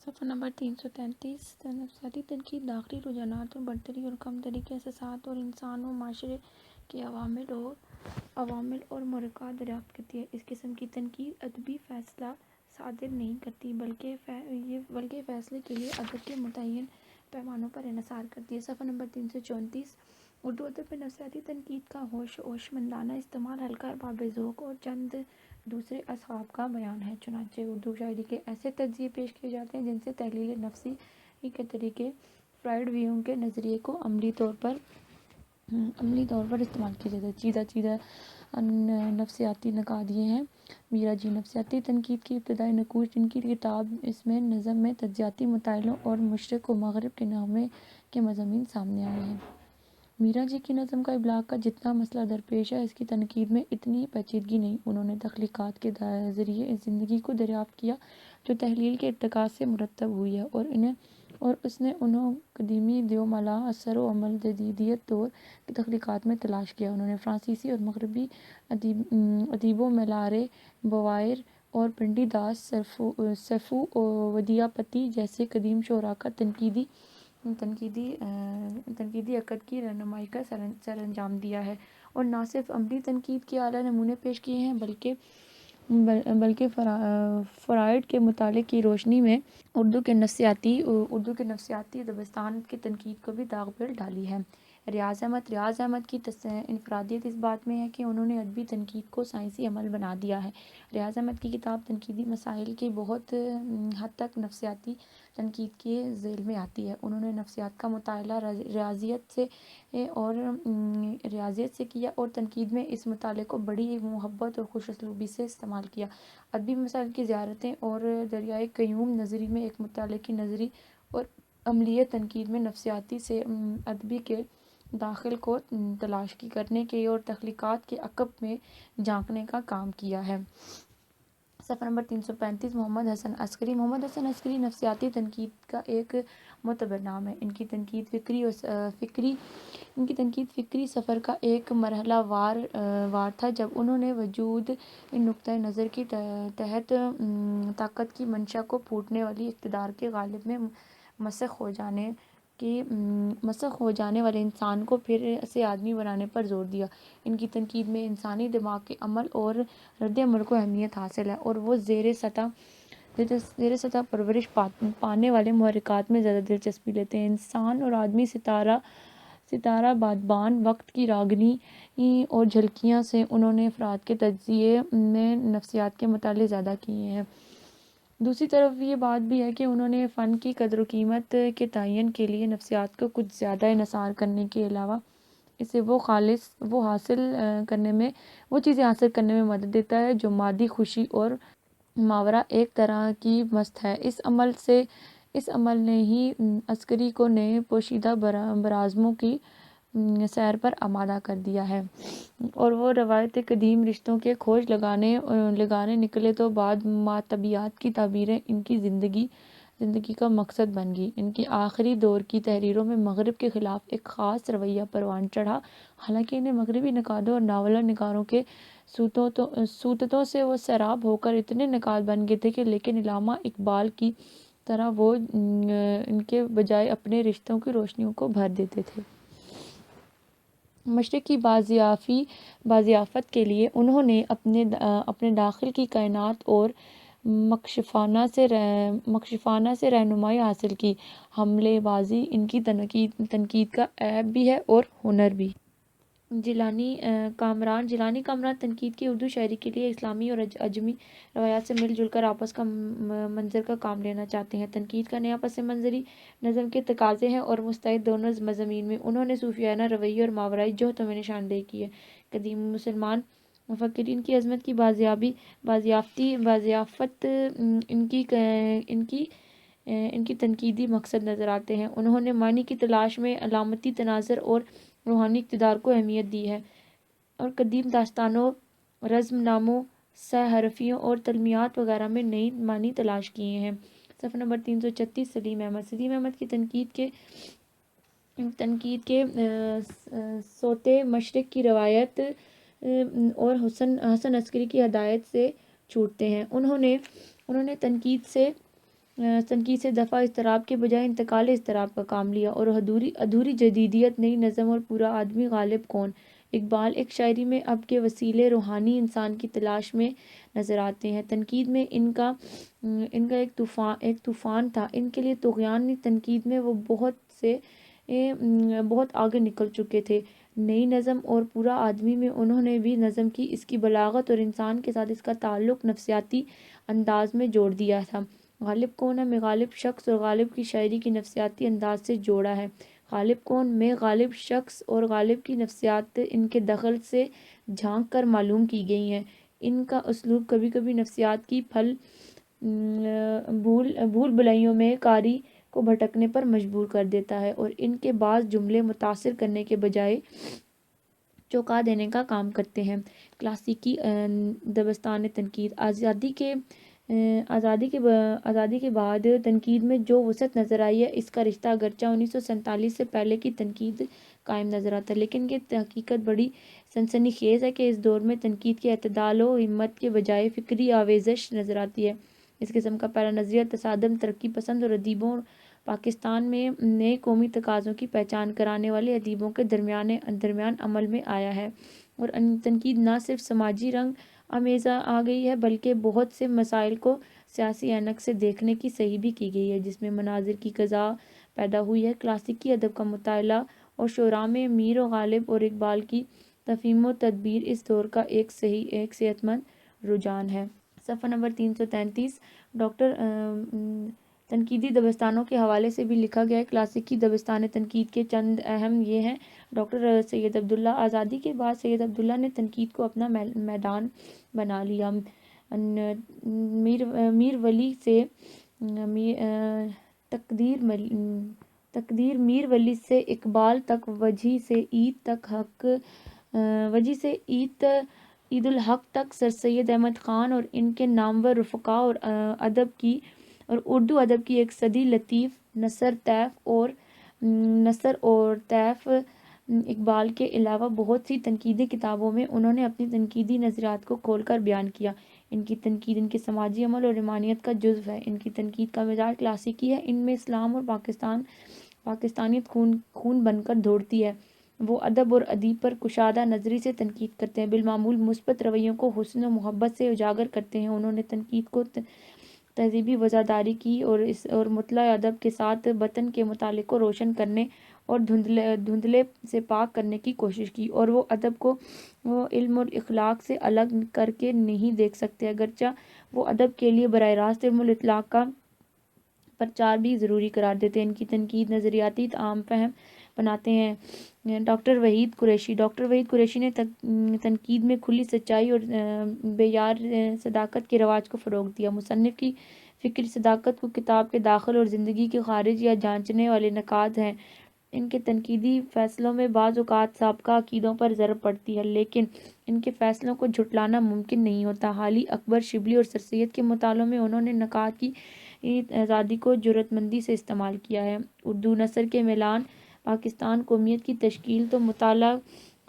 صفحہ نمبر 333 نفسیاتی تنقید داخلی رجحانات اور برتری اور کمتری کے احساسات اور انسان و معاشرے کے عوامل اور محرکات دریافت کرتی ہے۔ اس قسم کی تنقید ادبی فیصلہ صادر نہیں کرتی بلکہ فیصلے کے لیے ادب کے متعین پیمانوں پر انحصار کرتی ہے۔ صفحہ نمبر 334 اردو ادب میں نفسیاتی تنقید کا ہوشمندانہ استعمال ہلکا اور باب ذوق اور چند دوسرے اصحاب کا بیان ہے۔ چنانچہ اردو شاعری کے ایسے تجزیے پیش کیے جاتے ہیں جن سے تحلیل نفسی کے طریقے فرائیڈ ویونگ کے نظریے کو عملی طور پر استعمال کیا جاتا ہے۔ چیدہ نفسیاتی نقاد یہ ہیں: میرا جی نفسیاتی تنقید کی ابتدائی نقوش، جن کی کتاب اس میں نظم میں تجزیاتی مطالعوں اور مشرق و مغرب کے نغمے کے مضامین سامنے آئے ہیں۔ میرا جی کی نظم کا ابلاغ کا جتنا مسئلہ درپیش ہے، اس کی تنقید میں اتنی پیچیدگی نہیں۔ انہوں نے تخلیقات کے ذریعے اس زندگی کو دریافت کیا جو تحلیل کے ارتکاز سے مرتب ہوئی ہے، اور اس نے انہیں قدیمی دیو مالا اثر و عمل جدیدیت دور کی تخلیقات میں تلاش کیا۔ انہوں نے فرانسیسی اور مغربی ادیبوں میلارے، بوائر اور پنڈی داس سیفو ودیاپتی جیسے قدیم شعراء کا تنقیدی عقد کی رہنمائی کا سر انجام دیا ہے، اور نہ صرف عملی تنقید کے اعلیٰ نمونے پیش کیے ہیں بلکہ فرائیڈ کے مطالعے کی روشنی میں اردو کے نفسیاتی ادبستان کی تنقید کو بھی داغ پر ڈالی ہے۔ ریاض احمد کی انفرادیت اس بات میں ہے کہ انہوں نے ادبی تنقید کو سائنسی عمل بنا دیا ہے۔ ریاض احمد کی کتاب تنقیدی مسائل کی بہت حد تک نفسیاتی تنقید کے ذیل میں آتی ہے۔ انہوں نے نفسیات کا مطالعہ ریاضیات سے کیا اور تنقید میں اس مطالعے کو بڑی محبت اور خوش اسلوبی سے استعمال کیا۔ ادبی مسائل کی زیارتیں اور دریائے قیوم نظری میں ایک مطالعے کی نظری اور عملی تنقید میں نفسیاتی سے ادبی کے داخل کو تلاش کرنے کے اور تخلیقات کے عقب میں جھانکنے کا کام کیا ہے۔ صفحہ نمبر 335 محمد حسن عسکری نفسیاتی تنقید کا ایک معتبر نام ہے۔ ان کی تنقید فکری سفر کا ایک مرحلہ وار تھا جب انہوں نے وجود نقطۂ نظر کی تحت طاقت کی منشا کو پھوٹنے والی اقتدار کے غالب میں مسخ ہو جانے والے انسان کو پھر سے آدمی بنانے پر زور دیا۔ ان کی تنقید میں انسانی دماغ کے عمل اور رد عمل کو اہمیت حاصل ہے، اور وہ زیر سطح پرورش پانے والے محرکات میں زیادہ دلچسپی لیتے ہیں۔ انسان اور آدمی ستارہ بادبان وقت کی راگنی اور جھلکیاں سے انہوں نے افراد کے تجزیے میں نفسیات کے مطالعے زیادہ کیے ہیں۔ دوسری طرف یہ بات بھی ہے کہ انہوں نے فن کی قدر و قیمت کے تعین کے لیے نفسیات کو کچھ زیادہ انحصار کرنے کے علاوہ اسے وہ چیزیں حاصل کرنے میں مدد دیتا ہے جو مادی خوشی اور ماورا ایک طرح کی مست ہے۔ اس عمل نے ہی عسکری کو نئے پوشیدہ برازموں کی سیر پر آمادہ کر دیا ہے، اور وہ روایت قدیم رشتوں کے کھوج لگانے نکلے تو بعد ماطبیعات کی تعبیریں ان کی زندگی کا مقصد بن گئی۔ ان کی آخری دور کی تحریروں میں مغرب کے خلاف ایک خاص رویہ پروان چڑھا، حالانکہ انہیں مغربی نقادوں اور ناولہ نگاروں کے سوتتوں سے وہ سیراب ہو کر اتنے نقاد بن گئے تھے کہ لیکن علامہ اقبال کی طرح وہ ان کے بجائے اپنے رشتوں کی روشنیوں کو بھر دیتے تھے۔ مشرق کی بازیافت کے لیے انہوں نے اپنے داخل کی کائنات اور مکشفانہ سے رہنمائی حاصل کی۔ حملے بازی ان کی تنقید کا عیب بھی ہے اور ہنر بھی۔ جیلانی کامران تنقید کی اردو شاعری کے لیے اسلامی اور عجمی روایات سے مل جل کر آپس کا منظر کا کام لینا چاہتے ہیں۔ تنقید کا نیا پس منظری نظم کے تقاضے ہیں اور مستعد دونوں مضامین میں انہوں نے صوفیانہ رویے اور ماورائی جہتوں میں نشاندہی کی ہے۔ قدیم مسلمان مفکرین کی عظمت کی بازیافت ان کی تنقیدی مقصد نظر آتے ہیں۔ انہوں نے معنی کی تلاش میں علامتی تناظر اور روحانی اقتدار کو اہمیت دی ہے، اور قدیم داستانوں، رزم ناموں، سہ حرفیوں اور تلمیات وغیرہ میں نئی معنی تلاش کیے ہیں۔ صفحہ نمبر 336 سلیم احمد کی تنقید کے صوتے مشرق کی روایت اور حسن عسکری کی ہدایت سے چھوٹتے ہیں۔ انہوں نے تنقید سے تنقید سے دفعہ اضطراب کے بجائے انتقال اضطراب کا کام لیا، اور ادھوری جدیدیت، نئی نظم اور پورا آدمی غالب کون؟ اقبال ایک شاعری میں اب کے وسیلے روحانی انسان کی تلاش میں نظر آتے ہیں۔ تنقید میں ان کا ایک طوفان تھا، ان کے لیے طغیان نہیں، تنقید میں وہ بہت آگے نکل چکے تھے۔ نئی نظم اور پورا آدمی میں انہوں نے بھی نظم کی، اس کی بلاغت اور انسان کے ساتھ اس کا تعلق نفسیاتی انداز میں جوڑ دیا تھا۔ غالب کون ہے میں غالب شخص اور غالب کی شاعری کی نفسیاتی انداز سے جوڑا ہے۔ غالب کون میں غالب شخص اور غالب کی نفسیات ان کے دخل سے جھانک کر معلوم کی گئی ہیں۔ ان کا اسلوب کبھی کبھی نفسیات کی بھول بھلائیوں میں قاری کو بھٹکنے پر مجبور کر دیتا ہے، اور ان کے بعض جملے متاثر کرنے کے بجائے چونکا دینے کا کام کرتے ہیں۔ کلاسیکی دبستان تنقید آزادی کے بعد تنقید میں جو وسعت نظر آئی ہے، اس کا رشتہ اگرچہ 1947 سے پہلے کی تنقید قائم نظر آتا ہے، لیکن یہ حقیقت بڑی سنسنی خیز ہے کہ اس دور میں تنقید کے اعتدال و ہمت کے بجائے فکری آویزش نظر آتی ہے۔ اس قسم کا پہلا نظریہ تصادم، ترقی پسند اور ادیبوں، پاکستان میں نئے قومی تقاضوں کی پہچان کرانے والے ادیبوں کے درمیان عمل میں آیا ہے، اور تنقید نہ صرف سماجی رنگ آمیز آ گئی ہے بلکہ بہت سے مسائل کو سیاسی اینک سے دیکھنے کی صحیح بھی کی گئی ہے، جس میں مناظر کی غذا پیدا ہوئی ہے۔ کلاسیکی ادب کا مطالعہ اور شعراء میں میر و غالب اور اقبال کی تفہیم و تدبیر اس دور کا ایک صحت مند رجحان ہے۔ صفحہ نمبر 333 ڈاکٹر تنقیدی دبستانوں کے حوالے سے بھی لکھا گیا ہے۔ کلاسیکی دبستان تنقید کے چند اہم یہ ہیں: ڈاکٹر سید عبداللہ۔ آزادی کے بعد سید عبداللہ نے تنقید کو اپنا میدان بنا لیا۔ میر ولی سے تقدیر میر ولی سے اقبال تک، وجی سے عید الحق تک، سر سید احمد خان اور ان کے نامور رفقا، اور اردو ادب کی ایک صدی لطیف نثر اور طیف اقبال کے علاوہ بہت سی تنقیدی کتابوں میں انہوں نے اپنی تنقیدی نظریات کو کھول کر بیان کیا۔ ان کی تنقید ان کے سماجی عمل اور روحانیت کا جزو ہے۔ ان کی تنقید کا مزاج کلاسیکی ہے، ان میں اسلام اور پاکستانیت خون بن کر دوڑتی ہے۔ وہ ادب اور ادیب پر کشادہ نظری سے تنقید کرتے ہیں، بالمعمول مثبت رویوں کو حسن و محبت سے اجاگر کرتے ہیں۔ انہوں نے تنقید کو تہذیبی وزاداری کی اور مطلع ادب کے ساتھ باطن کے متعلق کو روشن کرنے اور دھندلے سے پاک کرنے کی کوشش کی، اور وہ ادب کو علم اور اخلاق سے الگ کر کے نہیں دیکھ سکتے، اگرچہ وہ ادب کے لیے براہ راست علم الاطلاق کا پرچار بھی ضروری قرار دیتے ہیں۔ ان کی تنقید نظریاتی عام فہم بناتے ہیں۔ ڈاکٹر وحید قریشی نے تنقید میں کھلی سچائی اور بیار صداقت کے رواج کو فروغ دیا۔ مصنف کی فکری صداقت کو کتاب کے داخل اور زندگی کے خارج یا جانچنے والے نقاد ہیں۔ ان کے تنقیدی فیصلوں میں بعض اوقات سابقہ عقیدوں پر ضرب پڑتی ہے، لیکن ان کے فیصلوں کو جھٹلانا ممکن نہیں ہوتا۔ حالی اکبر شبلی اور سر سید کے مطالعوں میں انہوں نے نقاد کی آزادی کو جرأت مندی سے استعمال کیا ہے۔ اردو نثر کے میلان پاکستان قومیت کی تشکیل تو مطالعہ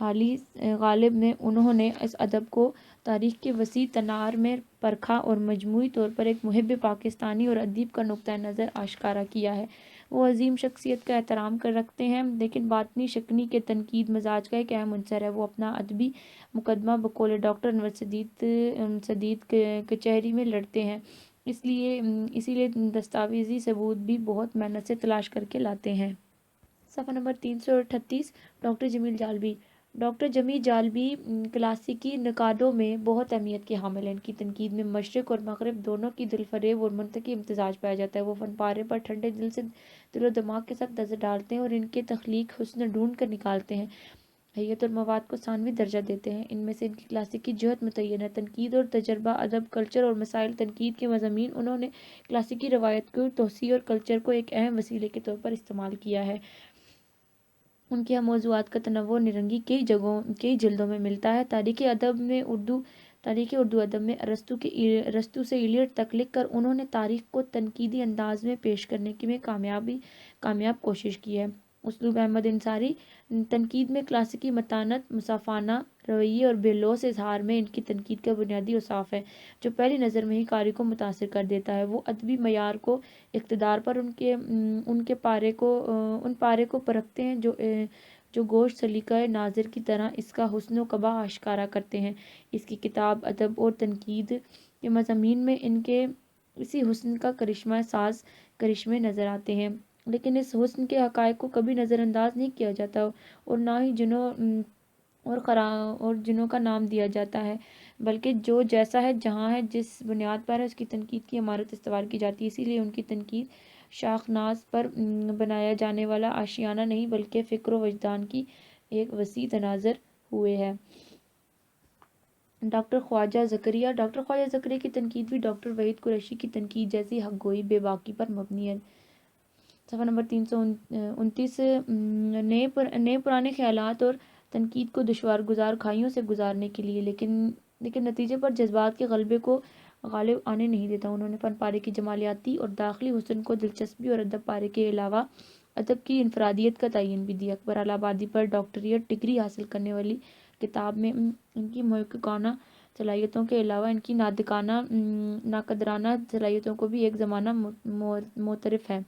حالی غالب میں انہوں نے اس ادب کو تاریخ کے وسیع تنار میں پرکھا اور مجموعی طور پر ایک محب پاکستانی اور ادیب کا نقطہ نظر آشکارا کیا ہے۔ وہ عظیم شخصیت کا احترام رکھتے ہیں، لیکن باطنی شکنی کے تنقید مزاج کا ایک اہم عنصر ہے۔ وہ اپنا ادبی مقدمہ بقول ڈاکٹر انور سدید کچہری میں لڑتے ہیں، اسی لیے دستاویزی ثبوت بھی بہت محنت سے تلاش کر کے لاتے ہیں۔ صفحہ نمبر 338 ڈاکٹر جمیل جالبی۔ ڈاکٹر جمیل جالبی کلاسیکی نقادوں میں بہت اہمیت کے حامل ہیں۔ ان کی تنقید میں مشرق اور مغرب دونوں کی دلفریب اور منطقی امتزاج پایا جاتا ہے۔ وہ فن پارے پر ٹھنڈے دل و دماغ کے ساتھ نظر ڈالتے ہیں اور ان کے تخلیق حسن ڈھونڈ کر نکالتے ہیں، حیت اور مواد کو ثانوی درجہ دیتے ہیں۔ ان میں سے ان کی کلاسیکی جہت متعین ہے: تنقید اور تجربہ، ادب، کلچر اور مسائل۔ تنقید کے مضامین: انہوں نے کلاسیکی روایت کی توسیع اور کلچر کو ایک اہم وسیلے کے طور پر استعمال کیا ہے۔ ان کے یہاں موضوعات کا تنوع اور نرنگی کئی جلدوں میں ملتا ہے۔ تاریخ اردو ادب میں ارسطو سے ایلیٹ تک لکھ کر انہوں نے تاریخ کو تنقیدی انداز میں پیش کرنے میں کامیاب کوشش کی ہے۔ اسلوب احمد انصاری تنقید میں کلاسیکی متانت، مصافانہ رویے اور بے لوث اظہار میں ان کی تنقید کا بنیادی اوصاف ہے جو پہلی نظر میں ہی قاری کو متاثر کر دیتا ہے۔ وہ ادبی معیار کو اقتدار پر ان پارے کو پرکھتے ہیں جو گوشت سلیقہ ناظر کی طرح اس کا حسن و قباح آشکارا کرتے ہیں۔ اس کی کتاب ادب اور تنقید کے مضامین میں ان کے اسی حسن کا کرشمہ ساز کرشمے نظر آتے ہیں، لیکن اس حسن کے حقائق کو کبھی نظر انداز نہیں کیا جاتا اور نہ ہی جنوں کا نام دیا جاتا ہے، بلکہ جو جیسا ہے جہاں ہے جس بنیاد پر ہے اس کی تنقید کی عمارت استوار کی جاتی ہے۔ اسی لیے ان کی تنقید شاخ ناز پر بنایا جانے والا آشیانہ نہیں بلکہ فکر و وجدان کی ایک وسیع تناظر ہوئے ہے۔ ڈاکٹر خواجہ زکریا کی تنقید بھی ڈاکٹر وحید قریشی کی تنقید جیسی حق گوئی بے باکی پر مبنی ہے۔ صفحہ نمبر 329 نئے پرانے خیالات اور تنقید کو دشوار گزار کھائیوں سے گزارنے کے لیے لیکن نتیجے پر جذبات کے غلبے کو غالب آنے نہیں دیتا۔ انہوں نے فن پارے کی جمالیاتی اور داخلی حسن کو دلچسپی اور ادب پارے کے علاوہ ادب کی انفرادیت کا تعین بھی دیا۔ اکبر الہ آبادی پر ڈاکٹریٹ ڈگری حاصل کرنے والی کتاب میں ان کی محققانہ صلاحیتوں کے علاوہ ان کی ناقدرانہ صلاحیتوں کو بھی ایک زمانہ معترف ہے۔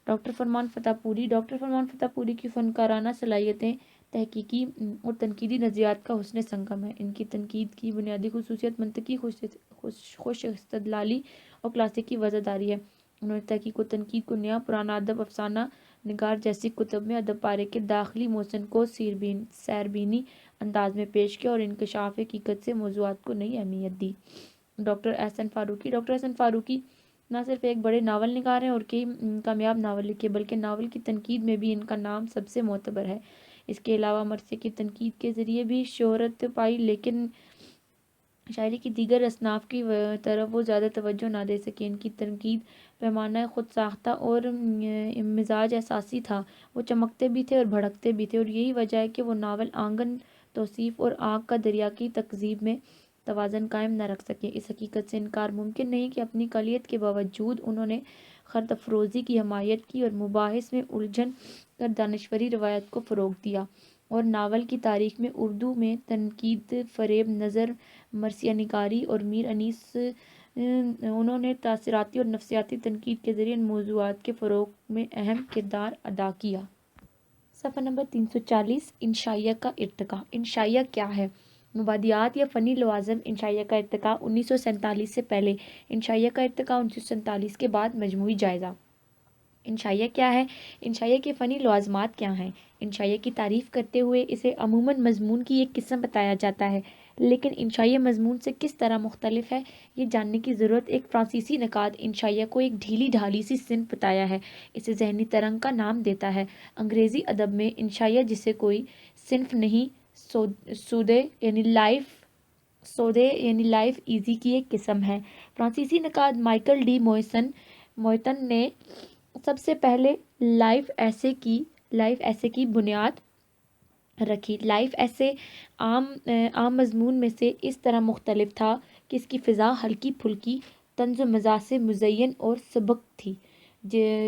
ڈاکٹر فرمان فتح پوری کی فنکارانہ صلاحیتیں تحقیقی اور تنقیدی نظریات کا حسن سنگم ہے۔ ان کی تنقید کی بنیادی خصوصیت منطقی خوش استدلالی اور کلاسیکی وضع داری ہے۔ انہوں نے تحقیق و تنقید کو نیا پرانا ادب افسانہ نگار جیسی کتب میں ادب پارے کے داخلی موزن کو سیربینی انداز میں پیش کیا اور انکشاف حقیقت سے موضوعات کو نئی اہمیت دی۔ ڈاکٹر احسن فاروقی نہ صرف ایک بڑے ناول نگار ہیں اور کئی کامیاب ناول لکھے بلکہ ناول کی تنقید میں بھی ان کا نام سب سے معتبر ہے۔ اس کے علاوہ مرثیے کی تنقید کے ذریعے بھی شہرت پائی لیکن شاعری کی دیگر اصناف کی طرف وہ زیادہ توجہ نہ دے سکے۔ ان کی تنقید پیمانہ خود ساختہ اور مزاج احساسی تھا، وہ چمکتے بھی تھے اور بھڑکتے بھی تھے اور یہی وجہ ہے کہ وہ ناول آنگن توصیف اور آگ کا دریا کی تکذیب میں توازن قائم نہ رکھ سکے۔ اس حقیقت سے انکار ممکن نہیں کہ اپنی کلیت کے باوجود انہوں نے خرد افروزی کی حمایت کی اور مباحث میں الجھن کر دانشوری روایت کو فروغ دیا اور ناول کی تاریخ میں اردو میں تنقید، فریب نظر، مرثیہ نگاری اور میر انیس انہوں نے تاثراتی اور نفسیاتی تنقید کے ذریعے ان موضوعات کے فروغ میں اہم کردار ادا کیا۔ صفحہ نمبر 340 انشائیہ کا ارتقاء۔ انشائیہ کیا ہے؟ مبادیات یا فنی لوازم۔ انشائیہ کا ارتقاء 1947 سے پہلے، انشائیہ کا ارتقاء 1947 کے بعد۔ مجموعی جائزہ۔ انشائیہ کیا ہے؟ انشائیہ کے فنی لوازمات کیا ہیں؟ انشائیہ کی تعریف کرتے ہوئے اسے عموماً مضمون کی ایک قسم بتایا جاتا ہے، لیکن انشائیہ مضمون سے کس طرح مختلف ہے یہ جاننے کی ضرورت۔ ایک فرانسیسی نقاد انشائیہ کو ایک ڈھیلی ڈھالی سی صنف بتایا ہے، اسے ذہنی ترنگ کا نام دیتا ہے۔ انگریزی ادب میں انشائیہ جسے کوئی صنف نہیں، سودے یعنی لائف ایزی کی ایک قسم ہے۔ فرانسیسی نقاد مائیکل ڈی موئیتن نے سب سے پہلے لائف ایسے کی بنیاد رکھی۔ لائف ایسے عام مضمون میں سے اس طرح مختلف تھا کہ اس کی فضا ہلکی پھلکی، طنز و مزاح سے مزین اور سبک تھی،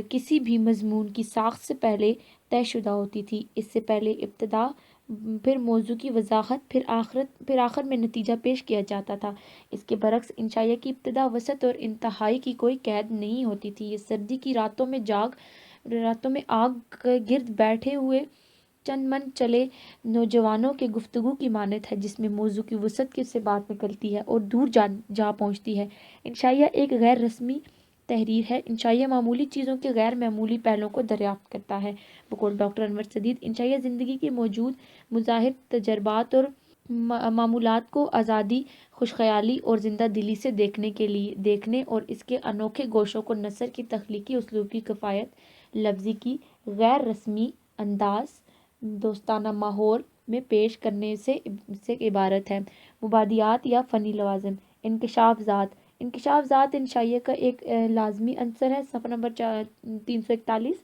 کسی بھی مضمون کی ساخت سے پہلے طے شدہ ہوتی تھی۔ اس سے پہلے ابتدا، پھر موضوع کی وضاحت، پھر آخر میں نتیجہ پیش کیا جاتا تھا۔ اس کے برعکس انشائیہ کی ابتدا، وسط اور انتہائی کی کوئی قید نہیں ہوتی تھی۔ یہ سردی کی راتوں میں آگ گرد بیٹھے ہوئے چند من چلے نوجوانوں کے گفتگو کی مانند ہے جس میں موضوع کی وسعت سے بات نکلتی ہے اور دور جا پہنچتی ہے۔ انشائیہ ایک غیر رسمی تحریر ہے۔ انشائیہ معمولی چیزوں کے غیر معمولی پہلوؤں کو دریافت کرتا ہے۔ بقول ڈاکٹر انور سدید، انشائیہ زندگی کے موجود مظاہر، تجربات اور معمولات کو آزادی، خوش خیالی اور زندہ دلی سے دیکھنے اور اس کے انوکھے گوشوں کو نثر کی تخلیقی اسلوب کی کفایت لفظی کی غیر رسمی انداز، دوستانہ ماحول میں پیش کرنے سے عبارت ہے۔ مبادیات یا فنی لوازم۔ انکشاف ذات انشائیہ کا ایک لازمی عنصر ہے۔ صفحہ نمبر 341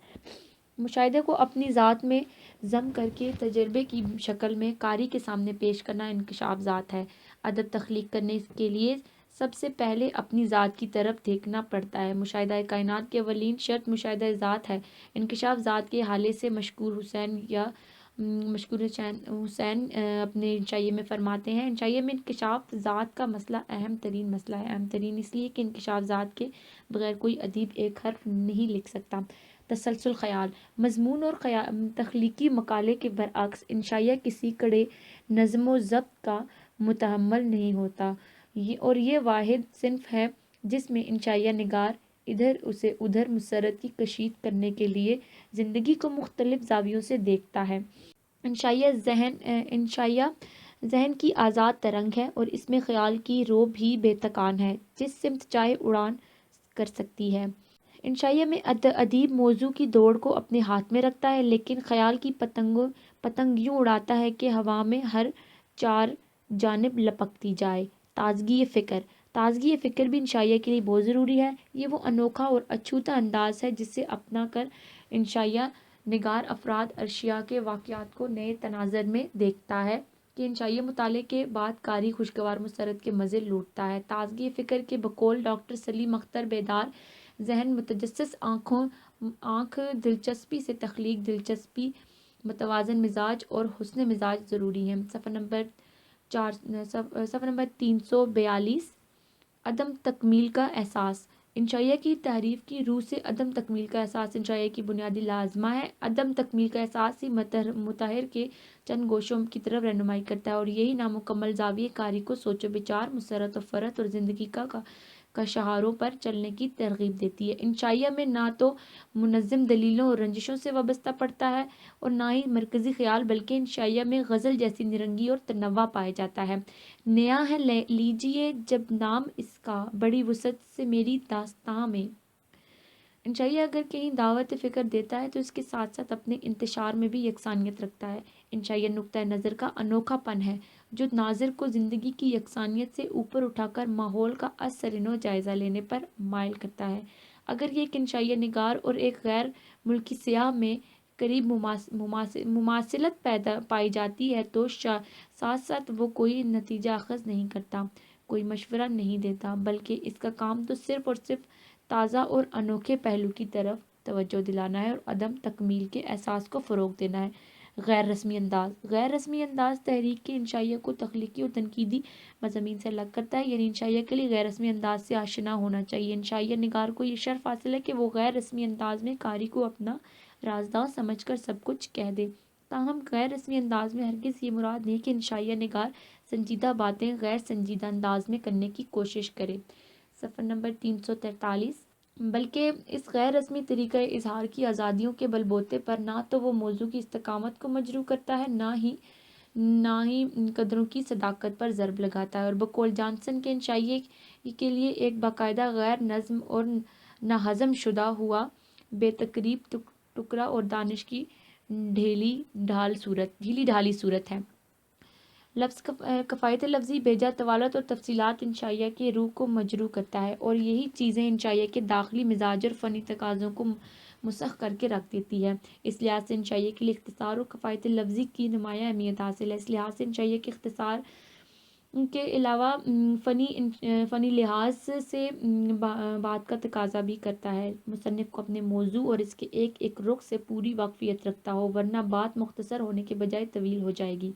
مشاہدے کو اپنی ذات میں ضم کر کے تجربے کی شکل میں قاری کے سامنے پیش کرنا انکشاف ذات ہے۔ ادب تخلیق کرنے کے لیے سب سے پہلے اپنی ذات کی طرف دیکھنا پڑتا ہے۔ مشاہدہ کائنات کی اولین شرط مشاہدہ ذات ہے۔ انکشاف ذات کے حالے سے مشکور حسین اپنے انشائیہ میں فرماتے ہیں، انشائیہ میں انکشاف ذات کا مسئلہ اہم ترین مسئلہ ہے، اہم ترین اس لیے کہ انکشاف ذات کے بغیر کوئی ادیب ایک حرف نہیں لکھ سکتا۔ تسلسل خیال، مضمون اور تخلیقی مقالے کے برعکس انشائیہ کسی کڑے نظم و ضبط کا متحمل نہیں ہوتا، اور یہ واحد صنف ہے جس میں انشائیہ نگار ادھر اسے ادھر مسرت کی کشید کرنے کے لیے زندگی کو مختلف زاویوں سے دیکھتا ہے۔ انشائیہ ذہن کی آزاد ترنگ ہے اور اس میں خیال کی رو بھی بے تکان ہے، جس سمت چاہے اڑان کر سکتی ہے۔ انشائیہ میں ادیب موضوع کی دوڑ کو اپنے ہاتھ میں رکھتا ہے، لیکن خیال کی پتنگ یوں اڑاتا ہے کہ ہوا میں ہر چار جانب لپکتی جائے۔ تازگی فکر بھی انشائیہ کے لیے بہت ضروری ہے۔ یہ وہ انوکھا اور اچھوتا انداز ہے جسے اپنا کر انشائیہ نگار افراد اشیاء کے واقعات کو نئے تناظر میں دیکھتا ہے کہ انشائیہ مطالعے کے بعد قاری خوشگوار مسرت کے مزے لوٹتا ہے۔ تازگی فکر کے بقول ڈاکٹر سلیم اختر بیدار ذہن متجسس آنکھ دلچسپی سے تخلیق دلچسپی متوازن مزاج اور حسن مزاج ضروری ہیں۔ صفحہ نمبر 342 عدم تکمیل کا احساس، انشائیہ کی تعریف کی روح سے عدم تکمیل کا احساس انشائیہ کی بنیادی لازمہ ہے۔ عدم تکمیل کا احساس ہی متحر کے چند گوشوں کی طرف رہنمائی کرتا ہے اور یہی نامکمل زاویہ کاری کو سوچ و بچار، مسرت و فرت اور زندگی کا شہاروں پر چلنے کی ترغیب دیتی ہے۔ انشائیہ میں نہ تو منظم دلیلوں اور رنجشوں سے وابستہ پڑتا ہے اور نہ ہی مرکزی خیال، بلکہ انشائیہ میں غزل جیسی نرنگی اور تنوع پایا جاتا ہے۔ نیا ہے لیجیے جب نام اس کا، بڑی وسعت سے میری داستاں میں۔ انشائیہ اگر کہیں دعوت فکر دیتا ہے تو اس کے ساتھ ساتھ اپنے انتشار میں بھی یکسانیت رکھتا ہے۔ انشائیہ نقطہ نظر کا انوکھا پن ہے جو ناظر کو زندگی کی یکسانیت سے اوپر اٹھا کر ماحول کا از سرنو جائزہ لینے پر مائل کرتا ہے۔ اگر یہ ایک انشائیہ نگار اور ایک غیر ملکی سیاح میں قریب مماثلت پائی جاتی ہے تو ساتھ ساتھ وہ کوئی نتیجہ اخذ نہیں کرتا، کوئی مشورہ نہیں دیتا، بلکہ اس کا کام تو صرف اور صرف تازہ اور انوکھے پہلو کی طرف توجہ دلانا ہے اور عدم تکمیل کے احساس کو فروغ دینا ہے۔ غیر رسمی انداز تحریک کے انشائیہ کو تخلیقی اور تنقیدی مضامین سے الگ کرتا ہے، یعنی انشائیہ کے لیے غیر رسمی انداز سے آشنا ہونا چاہیے۔ انشائیہ نگار کو یہ شرف حاصل ہے کہ وہ غیر رسمی انداز میں قاری کو اپنا رازداں سمجھ کر سب کچھ کہہ دے۔ تاہم غیر رسمی انداز میں ہرگز یہ مراد نہیں کہ انشائیہ نگار سنجیدہ باتیں غیر سنجیدہ انداز میں کرنے کی کوشش کرے۔ صفحہ نمبر 343 بلکہ اس غیر رسمی طریقہ اظہار کی آزادیوں کے بل بوتے پر نہ تو وہ موضوع کی استقامت کو مجروح کرتا ہے، نہ ہی قدروں کی صداقت پر ضرب لگاتا ہے، اور بقول جانسن کے انشائیہ کے لیے ایک باقاعدہ غیر نظم اور نہ ہضم شدہ ہوا بے تقریب ٹکرا اور دانش کی ڈھیلی ڈھالی صورت ہے۔ کفایت لفظی بیجا طوالت اور تفصیلات انشائیہ کے روح کو مجروح کرتا ہے اور یہی چیزیں انشائیہ کے داخلی مزاج اور فنی تقاضوں کو مسخ کر کے رکھ دیتی ہے۔ اس لحاظ سے انشائیہ کے لیے اختصار اور کفایت لفظی کی نمایاں اہمیت حاصل ہے۔ اس لحاظ سے انشائیہ کے اختصار کے علاوہ فنی لحاظ سے بات کا تقاضا بھی کرتا ہے۔ مصنف کو اپنے موضوع اور اس کے ایک ایک رخ سے پوری واقفیت رکھتا ہو، ورنہ بات مختصر ہونے کے بجائے طویل ہو جائے گی۔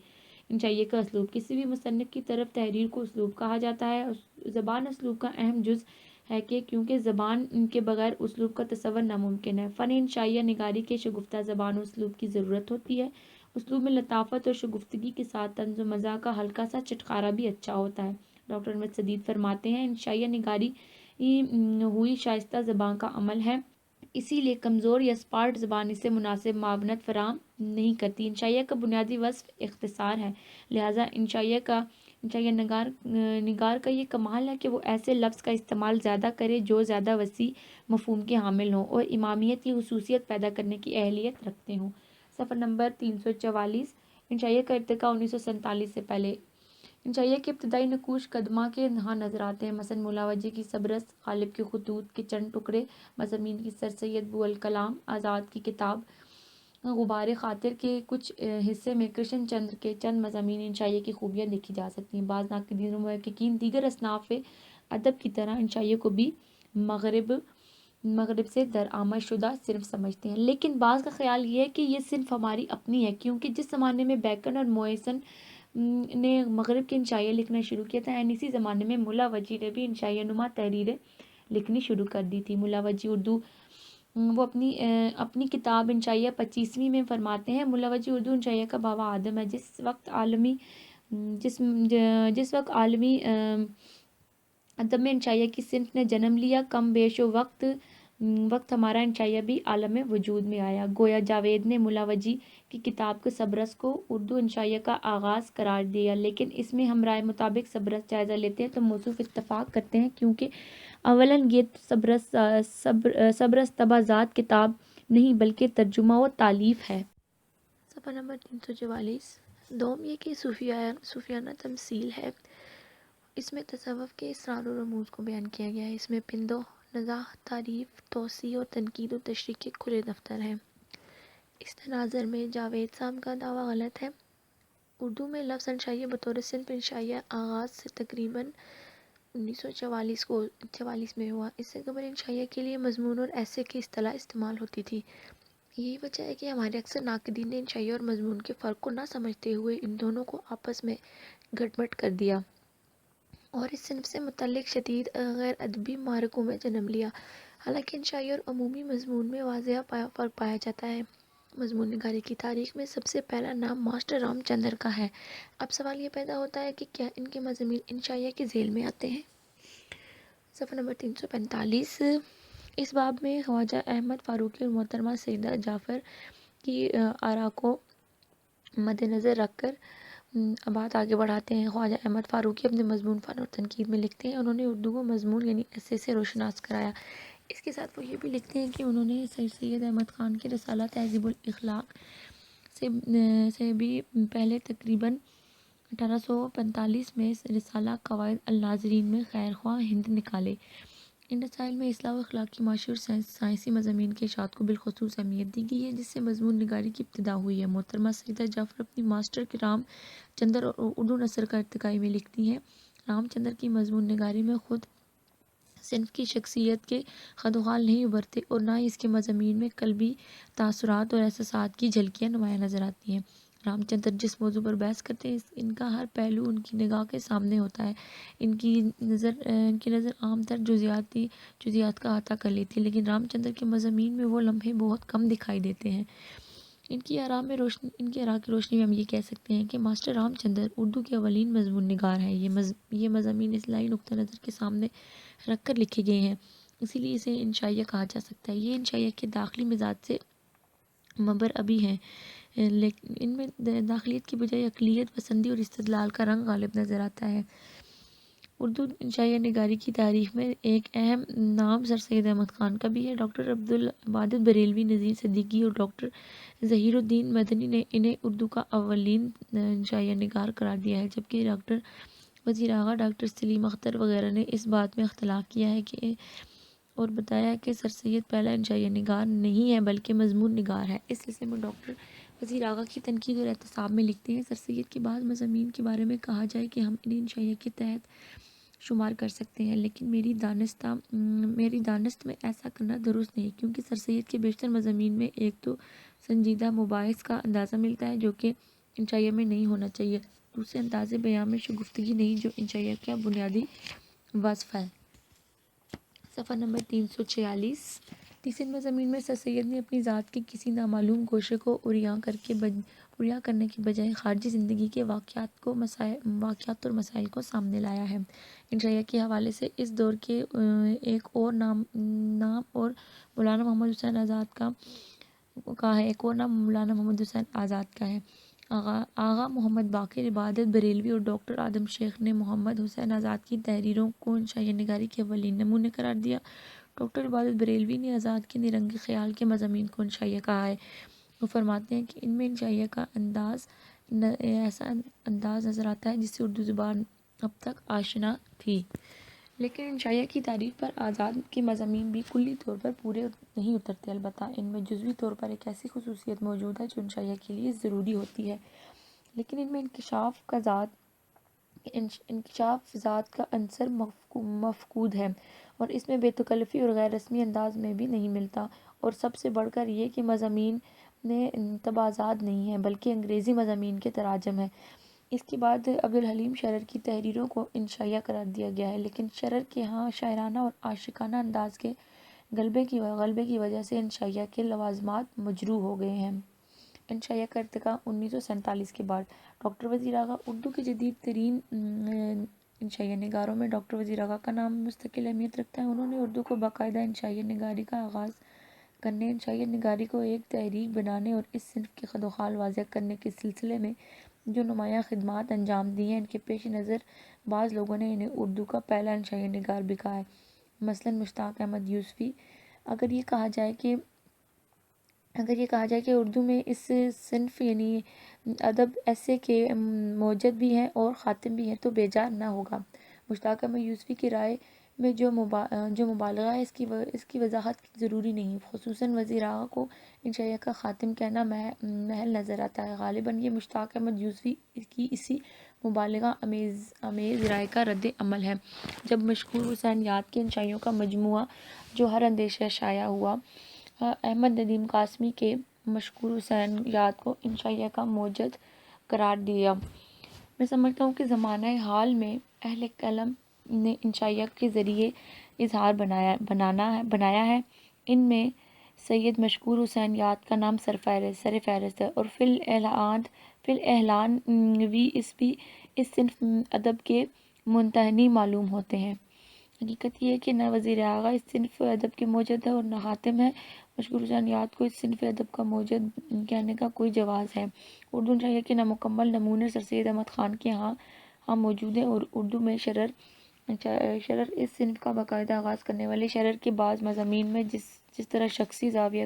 انشائیہ کا اسلوب، کسی بھی مصنف کی طرف تحریر کو اسلوب کہا جاتا ہے۔ زبان اسلوب کا اہم جز ہے کیونکہ زبان کے بغیر اسلوب کا تصور ناممکن ہے۔ فن انشائیہ نگاری کے شگفتہ زبان و اسلوب کی ضرورت ہوتی ہے۔ اسلوب میں لطافت اور شگفتگی کے ساتھ طنز و مزاح کا ہلکا سا چٹخارا بھی اچھا ہوتا ہے۔ ڈاکٹر احمد سدید فرماتے ہیں، انشائیہ نگاری ہوئی شائستہ زبان کا عمل ہے، اسی لیے کمزور یا اسپاٹ زبان اسے مناسب معاونت فراہم نہیں کرتی۔ انشائیہ کا بنیادی وصف اختصار ہے، لہٰذا انشائیہ نگار کا یہ کمال ہے کہ وہ ایسے لفظ کا استعمال زیادہ کرے جو زیادہ وسیع مفہوم کے حامل ہوں اور امامیت کی خصوصیت پیدا کرنے کی اہلیت رکھتے ہوں۔ صفحہ نمبر 344 انشائیہ کا ارتقاء 1947 سے پہلے۔ انشائیہ کے ابتدائی نقوش قدمہ کے ہاں نظر آتے ہیں، مثلاً مولا وجہ کی سبرس، غالب کے خطوط کے چند ٹکڑے، مضامین کی سر سید بوالکلام آزاد کی کتاب غبار خاطر کے کچھ حصے میں کرشن چندر کے چند مضامین انشائیہ کی خوبیاں دیکھی جا سکتی ہیں۔ بعض ناقدین و محققین دیگر اصناف ادب کی طرح انشائیہ کو بھی مغرب سے درآمد شدہ صنف سمجھتے ہیں، لیکن بعض کا خیال یہ ہے کہ یہ صنف ہماری اپنی ہے، کیونکہ جس زمانے میں بیکن اور مویسن نے مغرب کے انشائیہ لکھنا شروع کیا تھا، اسی زمانے میں ملا وجی نے بھی انشائیہ نما تحریریں لکھنی شروع کر دی تھی۔ ملا وجی اردو وہ اپنی کتاب انشائیہ 25ویں میں فرماتے ہیں، ملا وجی اردو انشائیہ کا بابا آدم ہے۔ جس وقت عالمی ادب میں انشائیہ کی صنف نے جنم لیا، کم بیش وقت ہمارا انشائیہ بھی عالم وجود میں آیا۔ گویا جاوید نے ملا وجی کی کتاب کے سبرس کو اردو انشائیہ کا آغاز قرار دیا، لیکن اس میں ہم رائے مطابق سبرس جائزہ لیتے ہیں تو موصوف اتفاق کرتے ہیں، کیونکہ اولاً یہ سبرس طبع ذات کتاب نہیں بلکہ ترجمہ و تالیف ہے۔ صفحہ نمبر 344۔ دوم یہ کہ صوفیانہ تمثیل ہے، اس میں تصوف کے اسرار و رموز کو بیان کیا گیا ہے، اس میں پند و نزاع، تعریف، توسیع و تنقید و تشریح کے کھلے دفتر ہیں۔ اس تناظر میں جاوید صاحب کا دعویٰ غلط ہے۔ اردو میں لفظ انشائیہ بطور صنف انشائیہ آغاز سے تقریباً 1944 میں ہوا۔ اس سے قبل انشائیہ کے لیے مضمون اور ایسے کی اصطلاح استعمال ہوتی تھی۔ یہی وجہ ہے کہ ہمارے اکثر ناقدین نے انشائیہ اور مضمون کے فرق کو نہ سمجھتے ہوئے ان دونوں کو آپس میں گٹمٹ کر دیا اور اس صنف سے متعلق شدید غیر ادبی معرکوں میں جنم لیا۔ حالانکہ انشائیہ اور عمومی مضمون میں واضح فرق پایا جاتا ہے۔ مضمون نگاری کی تاریخ میں سب سے پہلا نام ماسٹر رام چندر کا ہے۔ اب سوال یہ پیدا ہوتا ہے کہ کیا ان کے مضامین انشائیہ کے ذیل میں آتے ہیں؟ صفحہ نمبر 345۔ اس باب میں خواجہ احمد فاروقی اور محترمہ سیدہ جعفر کی آراء کو مد نظر رکھ کر بات آگے بڑھاتے ہیں۔ خواجہ احمد فاروقی اپنے مضمون فن اور تنقید میں لکھتے ہیں، انہوں نے اردو کو مضمون یعنی ایسے سے روشناس کرایا۔ اس کے ساتھ وہ یہ بھی لکھتے ہیں کہ انہوں نے سر سید احمد خان کے رسالہ تہذیب الاخلاق سے بھی پہلے تقریباً 1845 میں رسالہ قواعد الناظرین میں خیر خواہ ہند نکالے۔ ان رسائل میں اصلاح و اخلاق کی معاشی اور سائنسی مضامین کے اشاعت کو بالخصوص اہمیت دی گئی ہے، جس سے مضمون نگاری کی ابتدا ہوئی ہے۔ محترمہ سیدہ جعفر اپنی ماسٹر کے رام چندر اور اردو نثر کا ارتقائی میں لکھتی ہیں، رام چندر کی مضمون نگاری میں خود صنف کی شخصیت کے خد و خال نہیں ابھرتے اور نہ ہی اس کے مضامین میں قلبی تاثرات اور احساسات کی جھلکیاں نمایاں نظر آتی ہیں۔ رام چندر جس موضوع پر بحث کرتے ہیں ان کا ہر پہلو ان کی نگاہ کے سامنے ہوتا ہے۔ ان کی نظر عام تر جزیات کا احاطہ کر لیتی ہے، لیکن رام چندر کے مضامین میں وہ لمحے بہت کم دکھائی دیتے ہیں۔ ان کی آراء کی روشنی میں ہم یہ کہہ سکتے ہیں کہ ماسٹر رام چندر اردو کے اولین مضمون نگار ہیں۔ یہ مضامین اصلاحی نقطہ نظر کے سامنے رکھ کر لکھے گئے ہیں، اسی لیے اسے انشائیہ کہا جا سکتا ہے۔ یہ انشائیہ کے داخلی مزاج سے مبرابی ہیں، لیکن ان میں داخلیت کی بجائے اقلیت پسندی اور استدلال کا رنگ غالب نظر آتا ہے۔ اردو انشائیہ نگاری کی تاریخ میں ایک اہم نام سر سید احمد خان کا بھی ہے۔ ڈاکٹر عبدالعبادت بریلوی، نذیر صدیقی اور ڈاکٹر ظہیر الدین مدنی نے انہیں اردو کا اولین انشائیہ نگار قرار دیا ہے، جبکہ ڈاکٹر وزیر آغا، ڈاکٹر سلیم اختر وغیرہ نے اس بات میں اختلاف کیا ہے اور بتایا کہ سر سید پہلا انشائیہ نگار نہیں ہے بلکہ مضمون نگار ہے۔ اس سلسلے میں ڈاکٹر وزیر آغا کی تنقید اور احتساب میں لکھتے ہیں، سر سید کے بعض مضامین کے بارے میں کہا جائے کہ ہم انہیں انشائیہ کے تحت شمار کر سکتے ہیں، لیکن میری دانست میں ایسا کرنا درست نہیں، کیونکہ سر سید کے بیشتر مضامین میں ایک تو سنجیدہ مباحث کا اندازہ ملتا ہے جو کہ انشائیہ میں نہیں ہونا چاہیے، دوسرے انداز بیان میں شگفتگی نہیں جو انشائیہ کا بنیادی وصف ہے۔ صفحہ نمبر 346۔ تیسرے مضامین میں سر سید نے اپنی ذات کے کسی نامعلوم گوشے کو عریاں کرنے کے بجائے خارجی زندگی کے واقعات اور مسائل کو سامنے لایا ہے۔ انشائیہ کے حوالے سے اس دور کے ایک اور نام مولانا محمد حسین آزاد کا ہے۔ آغا محمد باقر عبادت بریلوی اور ڈاکٹر آدم شیخ نے محمد حسین آزاد کی تحریروں کو انشائیہ نگاری کے اولین نمونے قرار دیا۔ ڈاکٹر عبادت بریلوی نے آزاد کے نرنگ خیال کے مضامین کو انشائیہ کہا ہے۔ وہ فرماتے ہیں کہ ان میں انشائیہ کا ایسا انداز نظر آتا ہے جس سے اردو زبان اب تک آشنا تھی، لیکن انشائیہ کی تعریف پر آزاد کے مضامین بھی کلی طور پر پورے نہیں اترتے، البتہ ان میں جزوی طور پر ایک ایسی خصوصیت موجود ہے جو انشائیہ کے لیے ضروری ہوتی ہے، لیکن ان میں انکشاف کا ذات انکشاف ذات کا عنصر مفقود ہے اور اس میں بے تکلفی اور غیر رسمی انداز میں بھی نہیں ملتا، اور سب سے بڑھ کر یہ کہ مضامین میں تبادلات نہیں ہیں بلکہ انگریزی مضامین کے تراجم ہیں۔ اس کے بعد عبدالحلیم شرر کی تحریروں کو انشائیہ قرار دیا گیا ہے، لیکن شرر کے ہاں شاعرانہ اور عاشقانہ انداز کے غلبے کی وجہ سے انشائیہ کے لوازمات مجروح ہو گئے ہیں۔ انشائیہ کا ارتقاء 1947 کے بعد۔ ڈاکٹر وزیر آغا اردو کے جدید ترین انشائیہ نگاروں میں ڈاکٹر وزیر آغا کا نام مستقل اہمیت رکھتا ہے۔ انہوں نے اردو کو باقاعدہ انشائیہ نگاری کا آغاز کرنے، انشائیہ نگاری کو ایک تحریک بنانے اور اس صنف کے خد و خال واضح کرنے کے سلسلے میں جو نمایاں خدمات انجام دی ہیں، ان کے پیش نظر بعض لوگوں نے انہیں اردو کا پہلا انشائیہ نگار بھی کہا ہے، مثلاً مشتاق احمد یوسفی۔ اگر یہ کہا جائے کہ اردو میں اس صنف یعنی ادب ایسے کے موجد بھی ہیں اور خاتم بھی ہیں تو بیجا نہ ہوگا۔ مشتاق احمد یوسفی کی رائے میں جو مبالغہ ہے اس کی وضاحت ضروری نہیں، خصوصاً وزیر آغا کو انشائیہ کا خاتم کہنا محل نظر آتا ہے۔ غالباً یہ مشتاق احمد یوسفی کی اسی مبالغہ آمیز رائے کا رد عمل ہے جب مشکور حسین یاد کے انشائیوں کا مجموعہ جو ہر اندیشہ شائع ہوا، احمد ندیم قاسمی کے مشکور حسین یاد کو انشائیہ کا موجد قرار دیا۔ میں سمجھتا ہوں کہ زمانہ حال میں اہل قلم نے انشائیہ کے ذریعے اظہار بنایا ہے، ان میں سید مشکور حسین یاد کا نام سر فہرست ہے، اور فی الاعلان وی اس صنف ادب کے منتہنی معلوم ہوتے ہیں۔ حقیقت یہ ہے کہ نہ وزیر اعلیٰ اس صنف ادب کے موجد ہے اور نہ خاتم ہے۔ مشکور حسین یاد کو اس صنف ادب کا موجد کہنے کا کوئی جواز ہے۔ اردو انشائیہ کے نامکمل نمونے سر سید احمد خان کے ہاں موجود ہیں، اور اردو میں شرر اس صنف کا باقاعدہ آغاز کرنے والے شرر کے بعض مضامین میں جس طرح شخصی زاویہ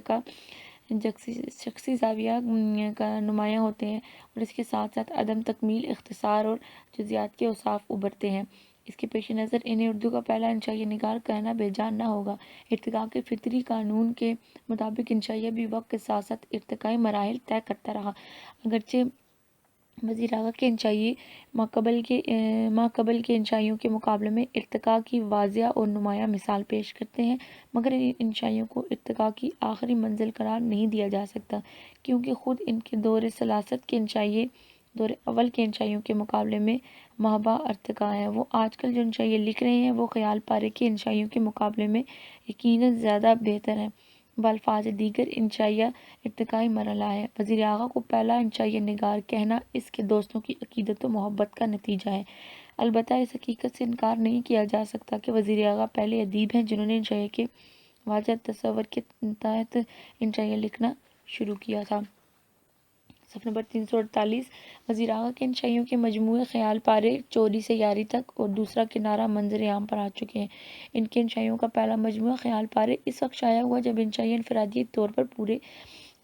کا نمایاں ہوتے ہیں، اور اس کے ساتھ ساتھ عدم تکمیل، اختصار اور جزیات کے اوصاف ابھرتے ہیں، اس کے پیش نظر انہیں اردو کا پہلا انشائیہ نگار کہنا بیجا نہ ہوگا۔ ارتقاء کے فطری قانون کے مطابق انشائیہ بھی وقت کے ساتھ ساتھ ارتقائی مراحل طے کرتا رہا، اگرچہ وزیر اعلیٰ کے انشائیے ماقبل کے انشائیوں کے مقابلے میں ارتقاء کی واضح اور نمایاں مثال پیش کرتے ہیں، مگر ان انشائیوں کو ارتقاء کی آخری منزل قرار نہیں دیا جا سکتا، کیونکہ خود ان کے دور اول کے انشائیوں کے مقابلے میں محبہ ارتقاء ہیں۔ وہ آج کل جو انشائیے لکھ رہے ہیں وہ خیال پارے کے انشائیوں کے مقابلے میں یقیناً زیادہ بہتر ہیں۔ بالفاظ دیگر انشائیہ ارتقائی مرحلہ ہے۔ وزیر اعلیٰ کو پہلا انشائیہ نگار کہنا اس کے دوستوں کی عقیدت و محبت کا نتیجہ ہے۔ البتہ اس حقیقت سے انکار نہیں کیا جا سکتا کہ وزیر اعلیٰ پہلے ادیب ہیں جنہوں نے انشائیہ کے واضح تصور کے تحت انشائیہ لکھنا شروع کیا تھا۔ صفحہ نمبر 348۔ وزیر اعلیٰ کے انشائیوں کے مجموعے خیال پارے چوری سے یاری تک اور دوسرا کنارہ منظر عام پر آ چکے ہیں۔ ان کے انشائیوں کا پہلا مجموعہ خیال پارے اس وقت شائع ہوا جب انشائیہ انفرادی طور پر پورے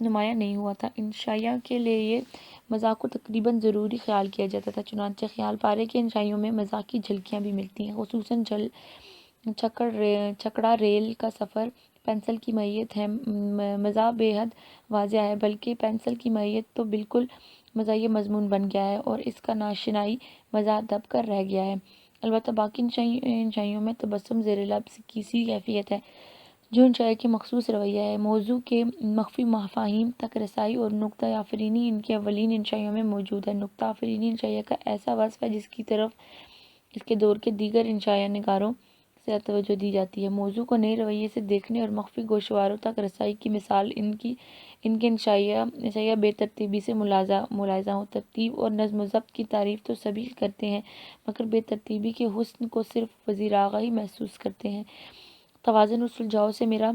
نمایاں نہیں ہوا تھا۔ انشائیہ کے لیے یہ مزاح کو تقریباً ضروری خیال کیا جاتا تھا، چنانچہ خیال پارے کے انشائیوں میں مزاح کی جھلکیاں بھی ملتی ہیں، خصوصاً چھکڑا ریل کا سفر، پنسل کی معیت ہے۔ مزاح بے حد واضح ہے، بلکہ پنسل کی معیت تو بالکل مزاحیہ مضمون بن گیا ہے اور اس کا ناشنائی مزاح دب کر رہ گیا ہے۔ البتہ باقی انشائیوں میں تبسم زیر لب کی سی کیفیت ہے، جو انشائیہ کی مخصوص رویہ ہے۔ موضوع کے مخفی مفاہیم تک رسائی اور نکتہ آفرینی ان کے اولین انشائیوں میں موجود ہے۔ نکتہ آفرینی انشائیہ کا ایسا وصف ہے جس کی طرف اس کے دور کے دیگر انشائیہ نگاروں سے توجہ دی جاتی ہے۔ موضوع کو نئے رویے سے دیکھنے اور مخفی گوشواروں تک رسائی کی مثال ان کے انشائیہ بے ترتیبی سے ملاحظہ ہو۔ ترتیب اور نظم و ضبط کی تعریف تو سبھی کرتے ہیں، مگر بے ترتیبی کے حسن کو صرف وزیر اعلیٰ ہی محسوس کرتے ہیں۔ توازن اور سلجھاؤ سے میرا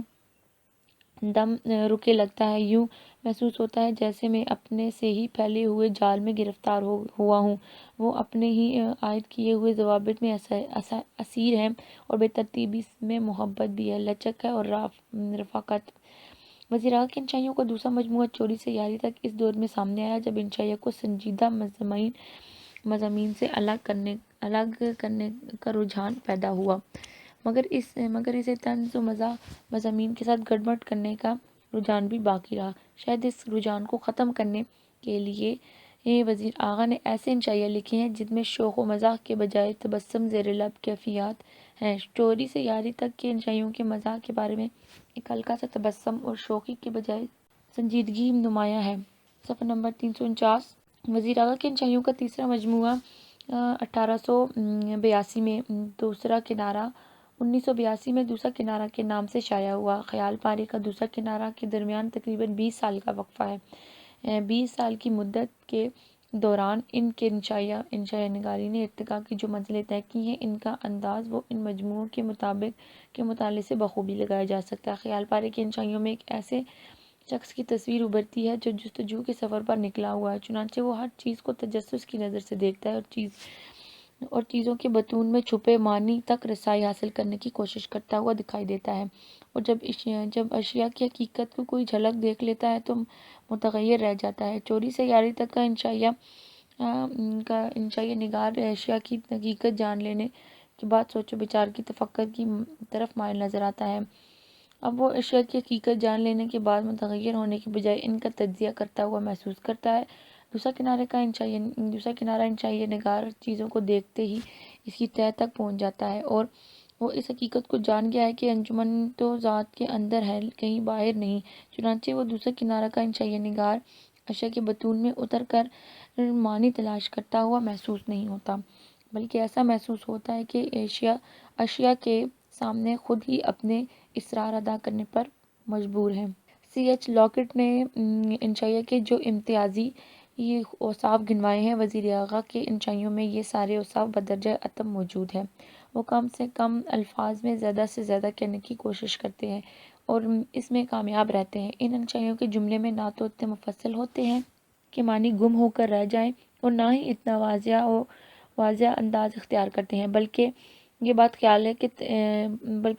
دم رکے لگتا ہے، یوں محسوس ہوتا ہے جیسے میں اپنے سے ہی پھیلے ہوئے جال میں گرفتار ہوا ہوں۔ وہ اپنے ہی عائد کیے ہوئے ضوابط میں اسیر ہیں، اور بے ترتیبی میں محبت بھی ہے، لچک ہے اور رفاقت۔ وزیر اعلیٰ کے انشائیوں کا دوسرا مجموعہ چوری سے یاری تک اس دور میں سامنے آیا جب انشائیہ کو سنجیدہ مضامین سے الگ کرنے کا رجحان پیدا ہوا، مگر اسے طنز و مزاح مضامین کے ساتھ گڑبڑ کرنے کا رجحان بھی باقی رہا۔ شاید اس رجحان کو ختم کرنے کے لیے یہ وزیر آغا نے ایسے انشائیہ لکھے ہیں جن میں شوق و مزاح کے بجائے تبسم زیر لب کیفیات ہیں۔ چوری سے یاری تک کے انشائیوں کے مزاح کے بارے میں ایک ہلکا سا تبسم اور شوخی کے بجائے سنجیدگی نمایاں ہے۔ صفحہ نمبر 349۔ وزیر اعلیٰ کے انشائیوں کا تیسرا مجموعہ 1882 میں دوسرا کنارہ 1982 میں دوسرا کنارہ کے نام سے شائع ہوا۔ خیال پاری کا دوسرا کنارہ کے درمیان تقریباً 20 سال کا وقفہ ہے۔ 20 سال کی مدت کے دوران ان کے انشائیہ نگاری نے ارتقاء کی جو منزلیں طے کی ہیں، ان کا انداز وہ ان مجموعوں کے مطالعے سے بخوبی لگایا جا سکتا ہے۔ خیال پاری کے انشائیوں میں ایک ایسے شخص کی تصویر ابھرتی ہے جو جستجو کے سفر پر نکلا ہوا ہے، چنانچہ وہ ہر چیز کو تجسس کی نظر سے دیکھتا ہے اور چیزوں کے بطون میں چھپے معنی تک رسائی حاصل کرنے کی کوشش کرتا ہوا دکھائی دیتا ہے، اور جب اشیاء کی حقیقت کو کوئی جھلک دیکھ لیتا ہے تو متغیر رہ جاتا ہے۔ چوری سے یاری تک کا انشائیہ نگار اشیاء کی حقیقت جان لینے کے بعد سوچ و بچار کی تفکر کی طرف مائل نظر آتا ہے۔ اب وہ اشیاء کی حقیقت جان لینے کے بعد متغیر ہونے کے بجائے ان کا تجزیہ کرتا ہوا محسوس کرتا ہے۔ دوسرا کنارہ انشائیہ نگار چیزوں کو دیکھتے ہی اس کی تہہ تک پہنچ جاتا ہے، اور وہ اس حقیقت کو جان گیا ہے کہ انجمن تو ذات کے اندر ہے، کہیں باہر نہیں۔ چنانچہ وہ دوسرا کنارہ کا انشائیہ نگار اشیاء کے بطون میں اتر کر معنی تلاش کرتا ہوا محسوس نہیں ہوتا، بلکہ ایسا محسوس ہوتا ہے کہ اشیاء کے سامنے خود ہی اپنے اسرار ادا کرنے پر مجبور ہے۔ سی ایچ لاکٹ نے انشائیہ کے جو امتیازی یہ اوصاف گنوائے ہیں، وزیر اعلیٰ کے انشائیوں میں یہ سارے اوصاف بدرجہ اتم موجود ہیں۔ وہ کم سے کم الفاظ میں زیادہ سے زیادہ کہنے کی کوشش کرتے ہیں اور اس میں کامیاب رہتے ہیں۔ ان انشائیوں کے جملے میں نہ تو اتنے مفصل ہوتے ہیں کہ معنی گم ہو کر رہ جائیں، اور نہ ہی اتنا واضح انداز اختیار کرتے ہیں، بلکہ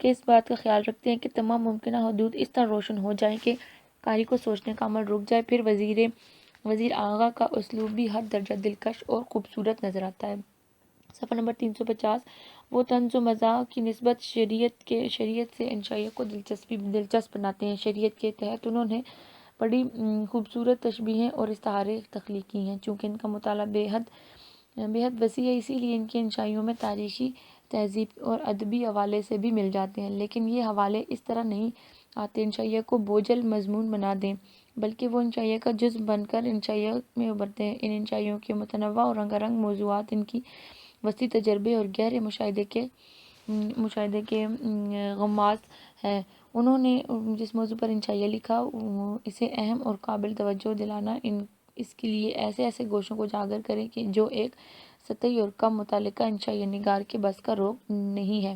اس بات کا خیال رکھتے ہیں کہ تمام ممکنہ حدود اس طرح روشن ہو جائیں کہ قاری کو سوچنے کا عمل رک جائے۔ پھر وزیر آغا کا اسلوب بھی ہر درجہ دلکش اور خوبصورت نظر آتا ہے۔ صفحہ نمبر 350۔ وہ طنز و مزاح کی نسبت شریعت سے انشائیہ کو دلچسپ بناتے ہیں۔ شریعت کے تحت انہوں نے بڑی خوبصورت تشبیہیں اور استعارے تخلیق کی ہیں۔ چونکہ ان کا مطالعہ بے حد وسیع ہے، اسی لیے ان کے انشائیوں میں تاریخی، تہذیب اور ادبی حوالے سے بھی مل جاتے ہیں، لیکن یہ حوالے اس طرح نہیں آتے انشائیہ کو بوجھل مضمون بنا دیں، بلکہ وہ انشائیہ کا جزو بن کر انشائیہ میں ابھرتے ہیں۔ ان انشائیوں کے متنوع اور رنگا رنگ موضوعات ان کی وسیع تجربے اور گہرے مشاہدے کے غماز ہیں۔ انہوں نے جس موضوع پر انشائیہ لکھا اسے اہم اور قابل توجہ دلانا اس کے لیے ایسے گوشوں کو اجاگر کرے کہ جو ایک سطحی اور کم متعلقہ انشائیہ نگار کے بس کا روگ نہیں ہے۔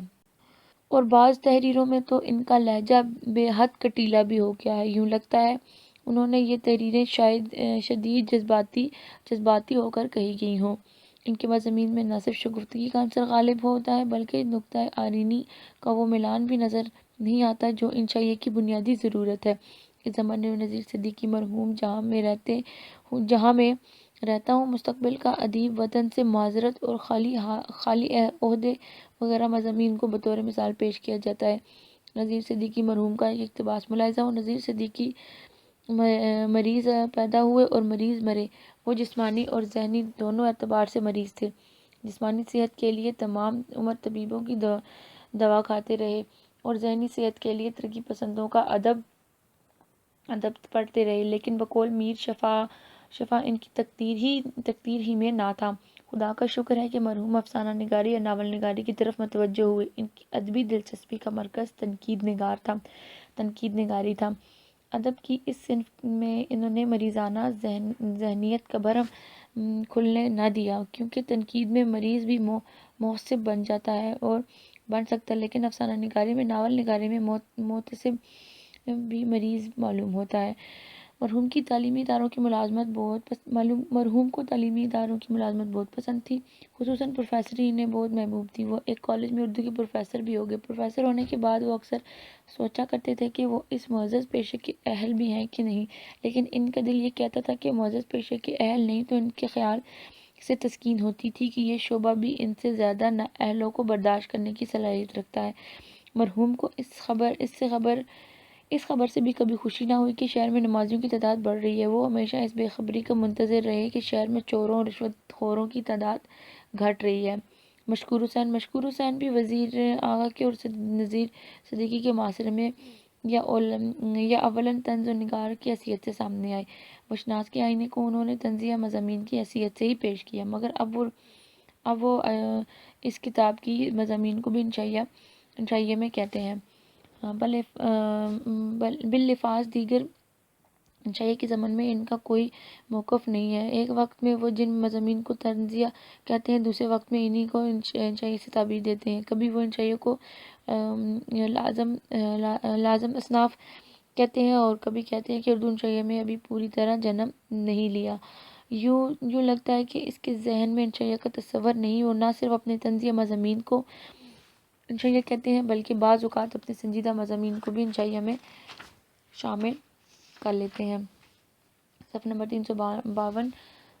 اور بعض تحریروں میں تو ان کا لہجہ بے حد کٹیلا بھی ہو گیا ہے، یوں لگتا ہے انہوں نے یہ تحریریں شاید شدید جذباتی ہو کر کہی گئی ہوں۔ ان کے مضامین میں نہ صرف شگفتگی کا عنصر غالب ہوتا ہے، بلکہ نکتہ آئینی کا وہ میلان بھی نظر نہیں آتا جو انشائیہ کی بنیادی ضرورت ہے۔ اس زمانے میں نذیر صدیقی مرحوم جہاں میں رہتا ہوں، مستقبل کا ادیب، وطن سے معذرت اور خالی عہدے وغیرہ مضامین کو بطور مثال پیش کیا جاتا ہے۔ نذیر صدیقی مرحوم کا ایک اقتباس ملاحظہ ہو۔ نذیر صدیقی مریض پیدا ہوئے اور مریض مرے۔ وہ جسمانی اور ذہنی دونوں اعتبار سے مریض تھے۔ جسمانی صحت کے لیے تمام عمر طبیبوں کی دوا کھاتے رہے اور ذہنی صحت کے لیے ترقی پسندوں کا ادب پڑھتے رہے، لیکن بقول میر شفا ان کی تقدیر ہی میں نہ تھا۔ خدا کا شکر ہے کہ مرحوم افسانہ نگاری یا ناول نگاری کی طرف متوجہ ہوئے۔ ان کی ادبی دلچسپی کا مرکز تنقید نگاری تھا۔ ادب کی اس صنف میں انہوں نے مریضانہ ذہنیت کا بھرم کھلنے نہ دیا، کیونکہ تنقید میں مریض بھی محتسب بن جاتا ہے اور بن سکتا ہے، لیکن افسانہ نگاری میں، ناول نگاری میں محتسب بھی مریض معلوم ہوتا ہے۔ مرحوم کو تعلیمی اداروں کی ملازمت بہت پسند تھی، خصوصاً پروفیسری انہیں بہت محبوب تھی۔ وہ ایک کالج میں اردو کے پروفیسر بھی ہو گئے۔ پروفیسر ہونے کے بعد وہ اکثر سوچا کرتے تھے کہ وہ اس معزز پیشے کے اہل بھی ہیں کہ نہیں، لیکن ان کا دل یہ کہتا تھا کہ معزز پیشے کے اہل نہیں، تو ان کے خیال سے تسکین ہوتی تھی کہ یہ شعبہ بھی ان سے زیادہ نااہلوں کو برداشت کرنے کی صلاحیت رکھتا ہے۔ مرحوم کو اس اس خبر سے بھی کبھی خوشی نہ ہوئی کہ شہر میں نمازیوں کی تعداد بڑھ رہی ہے۔ وہ ہمیشہ اس بے خبری کا منتظر رہے کہ شہر میں چوروں اور رشوت خوروں کی تعداد گھٹ رہی ہے۔ مشکور حسین بھی وزیر آغا کے اور نذیر صدیقی کے معاصرے میں یا اولاً طنز و نگار کی حیثیت سے سامنے آئے۔ وشناس کے آئینے کو انہوں نے طنزیہ مضامین کی حیثیت سے ہی پیش کیا، مگر اب وہ اس کتاب کی مضامین کو بھی انشائیہ میں کہتے ہیں۔ باللفاظ دیگر انشائیہ کے زمن میں ان کا کوئی موقف نہیں ہے۔ ایک وقت میں وہ جن مضامین کو طنزیہ کہتے ہیں، دوسرے وقت میں انہی کو انشائیہ سے تعبیر دیتے ہیں۔ کبھی وہ انشائیہ کو لازم اصناف کہتے ہیں اور کبھی کہتے ہیں کہ اردو انشائیہ میں ابھی پوری طرح جنم نہیں لیا۔ یوں لگتا ہے کہ اس کے ذہن میں انشائیہ کا تصور نہیں، اور نہ صرف اپنے طنزیہ مضامین کو انشائیہ کہتے ہیں بلکہ بعض اوقات اپنے سنجیدہ مضامین کو بھی انشائیہ میں شامل کر لیتے ہیں۔ صفحہ نمبر 352۔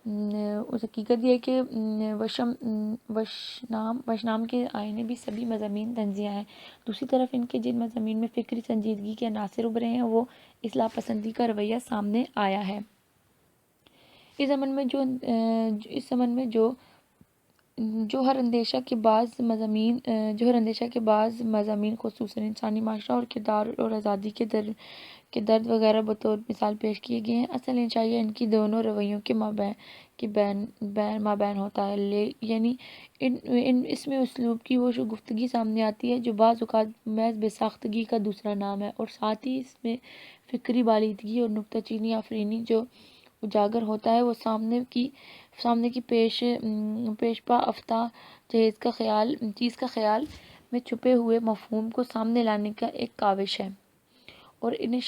اس حقیقت یہ ہے کہ وشنام کے آئینے بھی سبھی مضامین طنزیہ ہیں۔ دوسری طرف ان کے جن مضامین میں فکری سنجیدگی کے عناصر ابھرے ہیں، وہ اصلاح پسندی کا رویہ سامنے آیا ہے۔ اس زمن میں جوہر اندیشہ کے بعض مضامین خصوصاً انسانی معاشرہ اور کردار اور آزادی کے درد وغیرہ بطور مثال پیش کیے گئے ہیں۔ اصل انشائیہ ان کی دونوں رویوں کے مابین ہوتا ہے، یعنی اس میں اسلوب کی وہ گفتگی سامنے آتی ہے جو بعض اوقات محض بے ساختگی کا دوسرا نام ہے، اور ساتھ ہی اس میں فکری بالیدگی اور نکتہ چینی آفرینی جو اجاگر ہوتا ہے، وہ سامنے کی پیش پا افتہ چیز کا خیال میں چھپے ہوئے مفہوم کو سامنے لانے کا ایک کاوش ہے، اور انہیں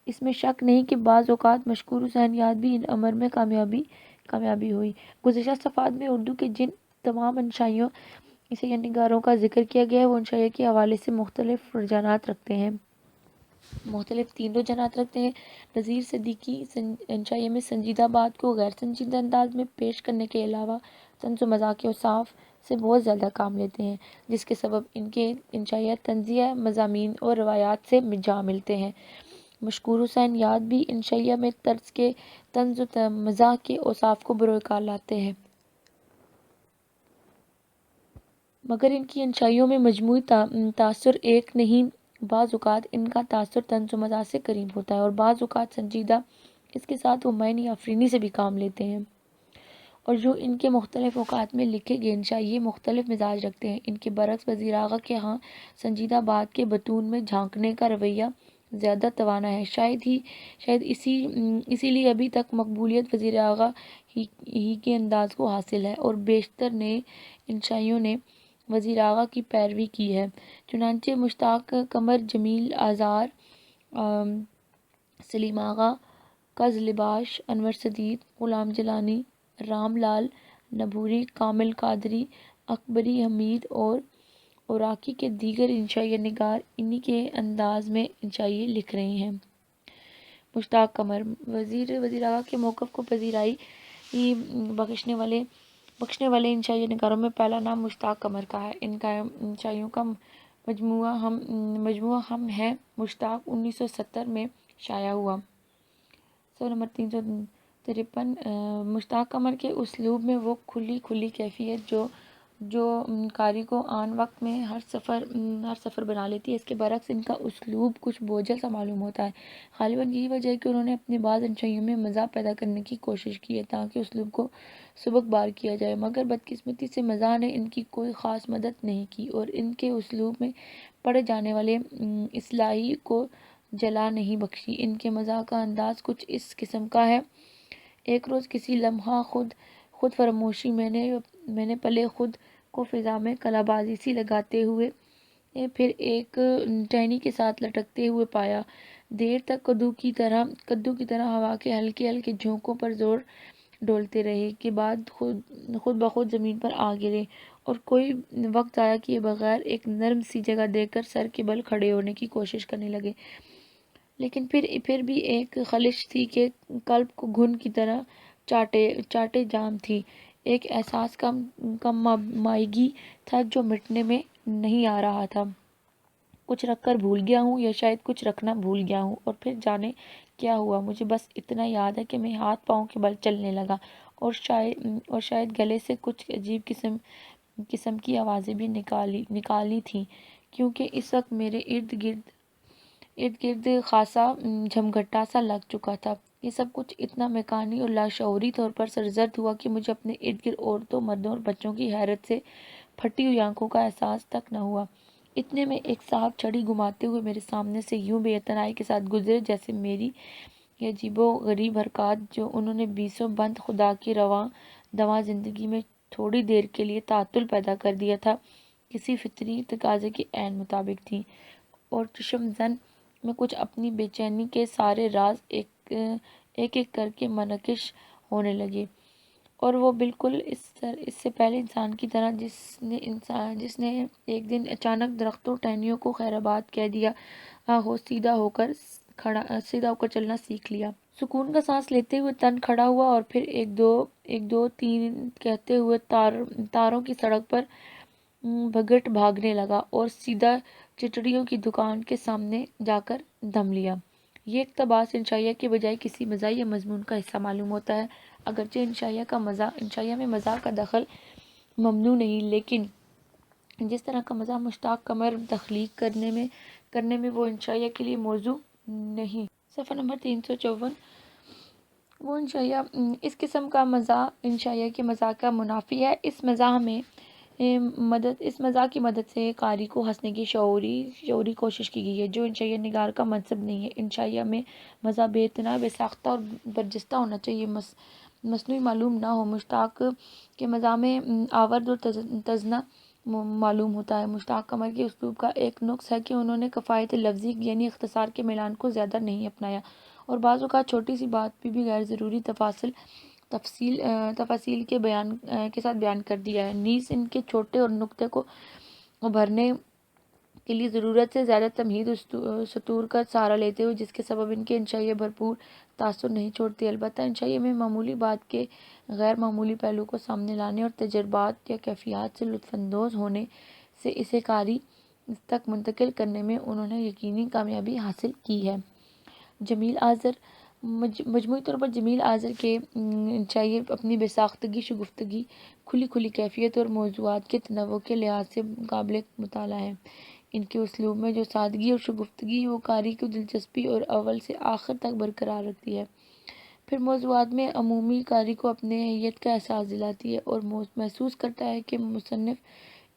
اس میں شک نہیں کہ بعض اوقات مشکور حسین یاد بھی ان امر میں کامیابی ہوئی۔ گزشتہ صفحات میں اردو کے جن تمام انشائیوں نگاروں کا ذکر کیا گیا ہے، وہ انشائیہ کے حوالے سے مختلف رجحانات رکھتے ہیں۔ مختلف 3 رجحانات رکھتے ہیں۔ نذیر صدیقی انشائیہ میں سنجیدہ بات کو غیر سنجیدہ انداز میں پیش کرنے کے علاوہ طنز و مزاح کے اوصاف سے بہت زیادہ کام لیتے ہیں، جس کے سبب ان کے انشائیہ طنزیہ مضامین اور روایات سے جا ملتے ہیں۔ مشکور حسین یاد بھی انشائیہ میں طنز و مزاح کے اوصاف کو بروئے کار لاتے ہیں، مگر ان کی انشائیوں میں مجموعی تاثر ایک نہیں۔ بعض اوقات ان کا تاثر طنز و مزاح سے قریب ہوتا ہے اور بعض اوقات سنجیدہ۔ اس کے ساتھ وہ معنی آفرینی سے بھی کام لیتے ہیں، اور جو ان کے مختلف اوقات میں لکھے گئے انشائیے مختلف مزاج رکھتے ہیں۔ ان کے برعکس وزیر آغا کے ہاں سنجیدہ بات کے بطون میں جھانکنے کا رویہ زیادہ توانا ہے۔ شاید اسی لیے ابھی تک مقبولیت وزیر آغا ہی کے انداز کو حاصل ہے، اور بیشتر نئے انشائیوں نے وزیر آغا کی پیروی کی ہے۔ چنانچہ مشتاق قمر، جمیل آذار، سلیم آغا، کز لباش، انور سدید، غلام جیلانی، رام لال نبھوری، کامل قادری، اکبری حمید اور عراقی کے دیگر انشائیہ نگار انہی کے انداز میں انشائیے لکھ رہے ہیں۔ مشتاق قمر وزیر آغا کے موقف کو پذیرائی بخشنے والے انشائیہ نگاروں میں پہلا نام مشتاق قمر کا ہے۔ ان کا انشائیوں کا مجموعہ ہم ہیں مشتاق 1970 میں شائع ہوا۔ صفحہ نمبر 353۔ مشتاق قمر کے اسلوب میں وہ کھلی کیفیت جو قاری کو آن وقت میں ہر سفر بنا لیتی ہے، اس کے برعکس ان کا اسلوب کچھ بوجھل سا معلوم ہوتا ہے۔ غالباً یہی وجہ ہے کہ انہوں نے اپنے بعض انشائیوں میں مزاح پیدا کرنے کی کوشش کی ہے تاکہ اسلوب کو سبک بار کیا جائے، مگر بدقسمتی سے مزاح نے ان کی کوئی خاص مدد نہیں کی اور ان کے اسلوب میں پڑھے جانے والے اصلاحی کو جلا نہیں بخشی۔ ان کے مزاح کا انداز کچھ اس قسم کا ہے: ایک روز کسی لمحہ خود فراموشی میں نے پلے خود کو فضا میں قلع بازی سی لگاتے ہوئے پھر ایک ٹہنی کے ساتھ لٹکتے ہوئے پایا۔ دیر تک کدو کی طرح ہوا کے ہلکے ہلکے جھونکوں پر زور ڈولتے رہے، کے بعد خود بخود زمین پر آ گرے اور کوئی وقت ضائع کیے بغیر ایک نرم سی جگہ دیکھ کر سر کے بل کھڑے ہونے کی کوشش کرنے لگے، لیکن پھر بھی ایک خلش تھی کہ قلب کو گھن کی طرح چاٹے جام تھی۔ ایک احساس کم مائیگی تھا جو مٹنے میں نہیں آ رہا تھا۔ کچھ رکھ کر بھول گیا ہوں یا شاید کچھ رکھنا بھول گیا ہوں، اور پھر جانے کیا ہوا، مجھے بس اتنا یاد ہے کہ میں ہاتھ پاؤں کے بل چلنے لگا، اور شاید گلے سے کچھ عجیب قسم کی آوازیں بھی نکالی تھیں، کیونکہ اس وقت میرے ارد گرد خاصا جھمگھٹا سا لگ چکا تھا۔ یہ سب کچھ اتنا میکانی اور لاشعوری طور پر سرزد ہوا کہ مجھے اپنے ارد گرد عورتوں، مردوں اور بچوں کی حیرت سے پھٹی ہوئی آنکھوں کا احساس تک نہ ہوا۔ اتنے میں ایک صاحب چھڑی گھماتے ہوئے میرے سامنے سے یوں بے اعتنائی کے ساتھ گزرے جیسے میری یہ عجیب و غریب حرکات جو انہوں نے بیسوں بند خدا کی رواں دواں زندگی میں تھوڑی دیر کے لیے تعطل پیدا کر دیا تھا، کسی فطری تقاضے کے عین مطابق تھیں، اور چشم زن میں کچھ اپنی بے چینی کے سارے راز ایک کر کے منعکس ہونے لگے، اور وہ بالکل اس سے پہلے انسان کی طرح جس نے ایک دن اچانک درختوں ٹہنیوں کو خیر آباد کہہ دیا ہو، سیدھا ہو کر چلنا سیکھ لیا۔ سکون کا سانس لیتے ہوئے تن کھڑا ہوا اور پھر ایک دو تین کہتے ہوئے تاروں کی سڑک پر بھگٹ بھاگنے لگا اور سیدھا چٹڑیوں کی دکان کے سامنے جا کر دم لیا۔ یہ اقتباس انشائیہ کے بجائے کسی مزاح یا مضمون کا حصہ معلوم ہوتا ہے، اگرچہ انشائیہ میں مزاح کا دخل ممنوع نہیں، لیکن جس طرح کا مزاح مشتاق قمر تخلیق کرنے میں وہ انشائیہ کے لیے موضوع نہیں۔ صفحہ نمبر 354۔ وہ انشائیہ اس قسم کا مزاح انشائیہ کے مزاح کا منافی ہے۔ اس مزاح کی مدد سے قاری کو ہنسنے کی شعوری کوشش کی گئی ہے، جو انشائیہ نگار کا منصب نہیں ہے۔ انشائیہ میں مزاح بے اتنا، بے ساختہ اور برجستہ ہونا چاہیے، مصنوعی معلوم نہ ہو۔ مشتاق کے مزاح میں آورد اور تزنا معلوم ہوتا ہے۔ مشتاق قمر کے اسلوب کا ایک نقص ہے کہ انہوں نے کفایت لفظی یعنی اختصار کے میلان کو زیادہ نہیں اپنایا، اور بعض اوقات چھوٹی سی بات بھی غیر ضروری تفاصیل کے ساتھ بیان کر دیا ہے، نیز ان کے چھوٹے اور نکتے کو ابھرنے کے لیے ضرورت سے زیادہ تمہید سطور کا سہارا لیتے ہوئے، جس کے سبب ان کے انشائیہ بھرپور تاثر نہیں چھوڑتی۔ البتہ انشائیہ میں معمولی بات کے غیر معمولی پہلو کو سامنے لانے اور تجربات یا کیفیات سے لطف اندوز ہونے سے اسے قاری تک منتقل کرنے میں انہوں نے یقینی کامیابی حاصل کی ہے۔ جمیل آذر مجموعی طور پر جمیل آذر کے انشائیہ اپنی بے ساختگی، شگفتگی، کھلی کیفیت اور موضوعات کے تنوع کے لحاظ سے قابل مطالعہ ہیں۔ ان کے اسلوب میں جو سادگی اور شگفتگی وہ قاری کو دلچسپی اور اول سے آخر تک برقرار رکھتی ہے، پھر موضوعات میں عمومی قاری کو اپنے اہمیت کا احساس دلاتی ہے اور محسوس کرتا ہے کہ مصنف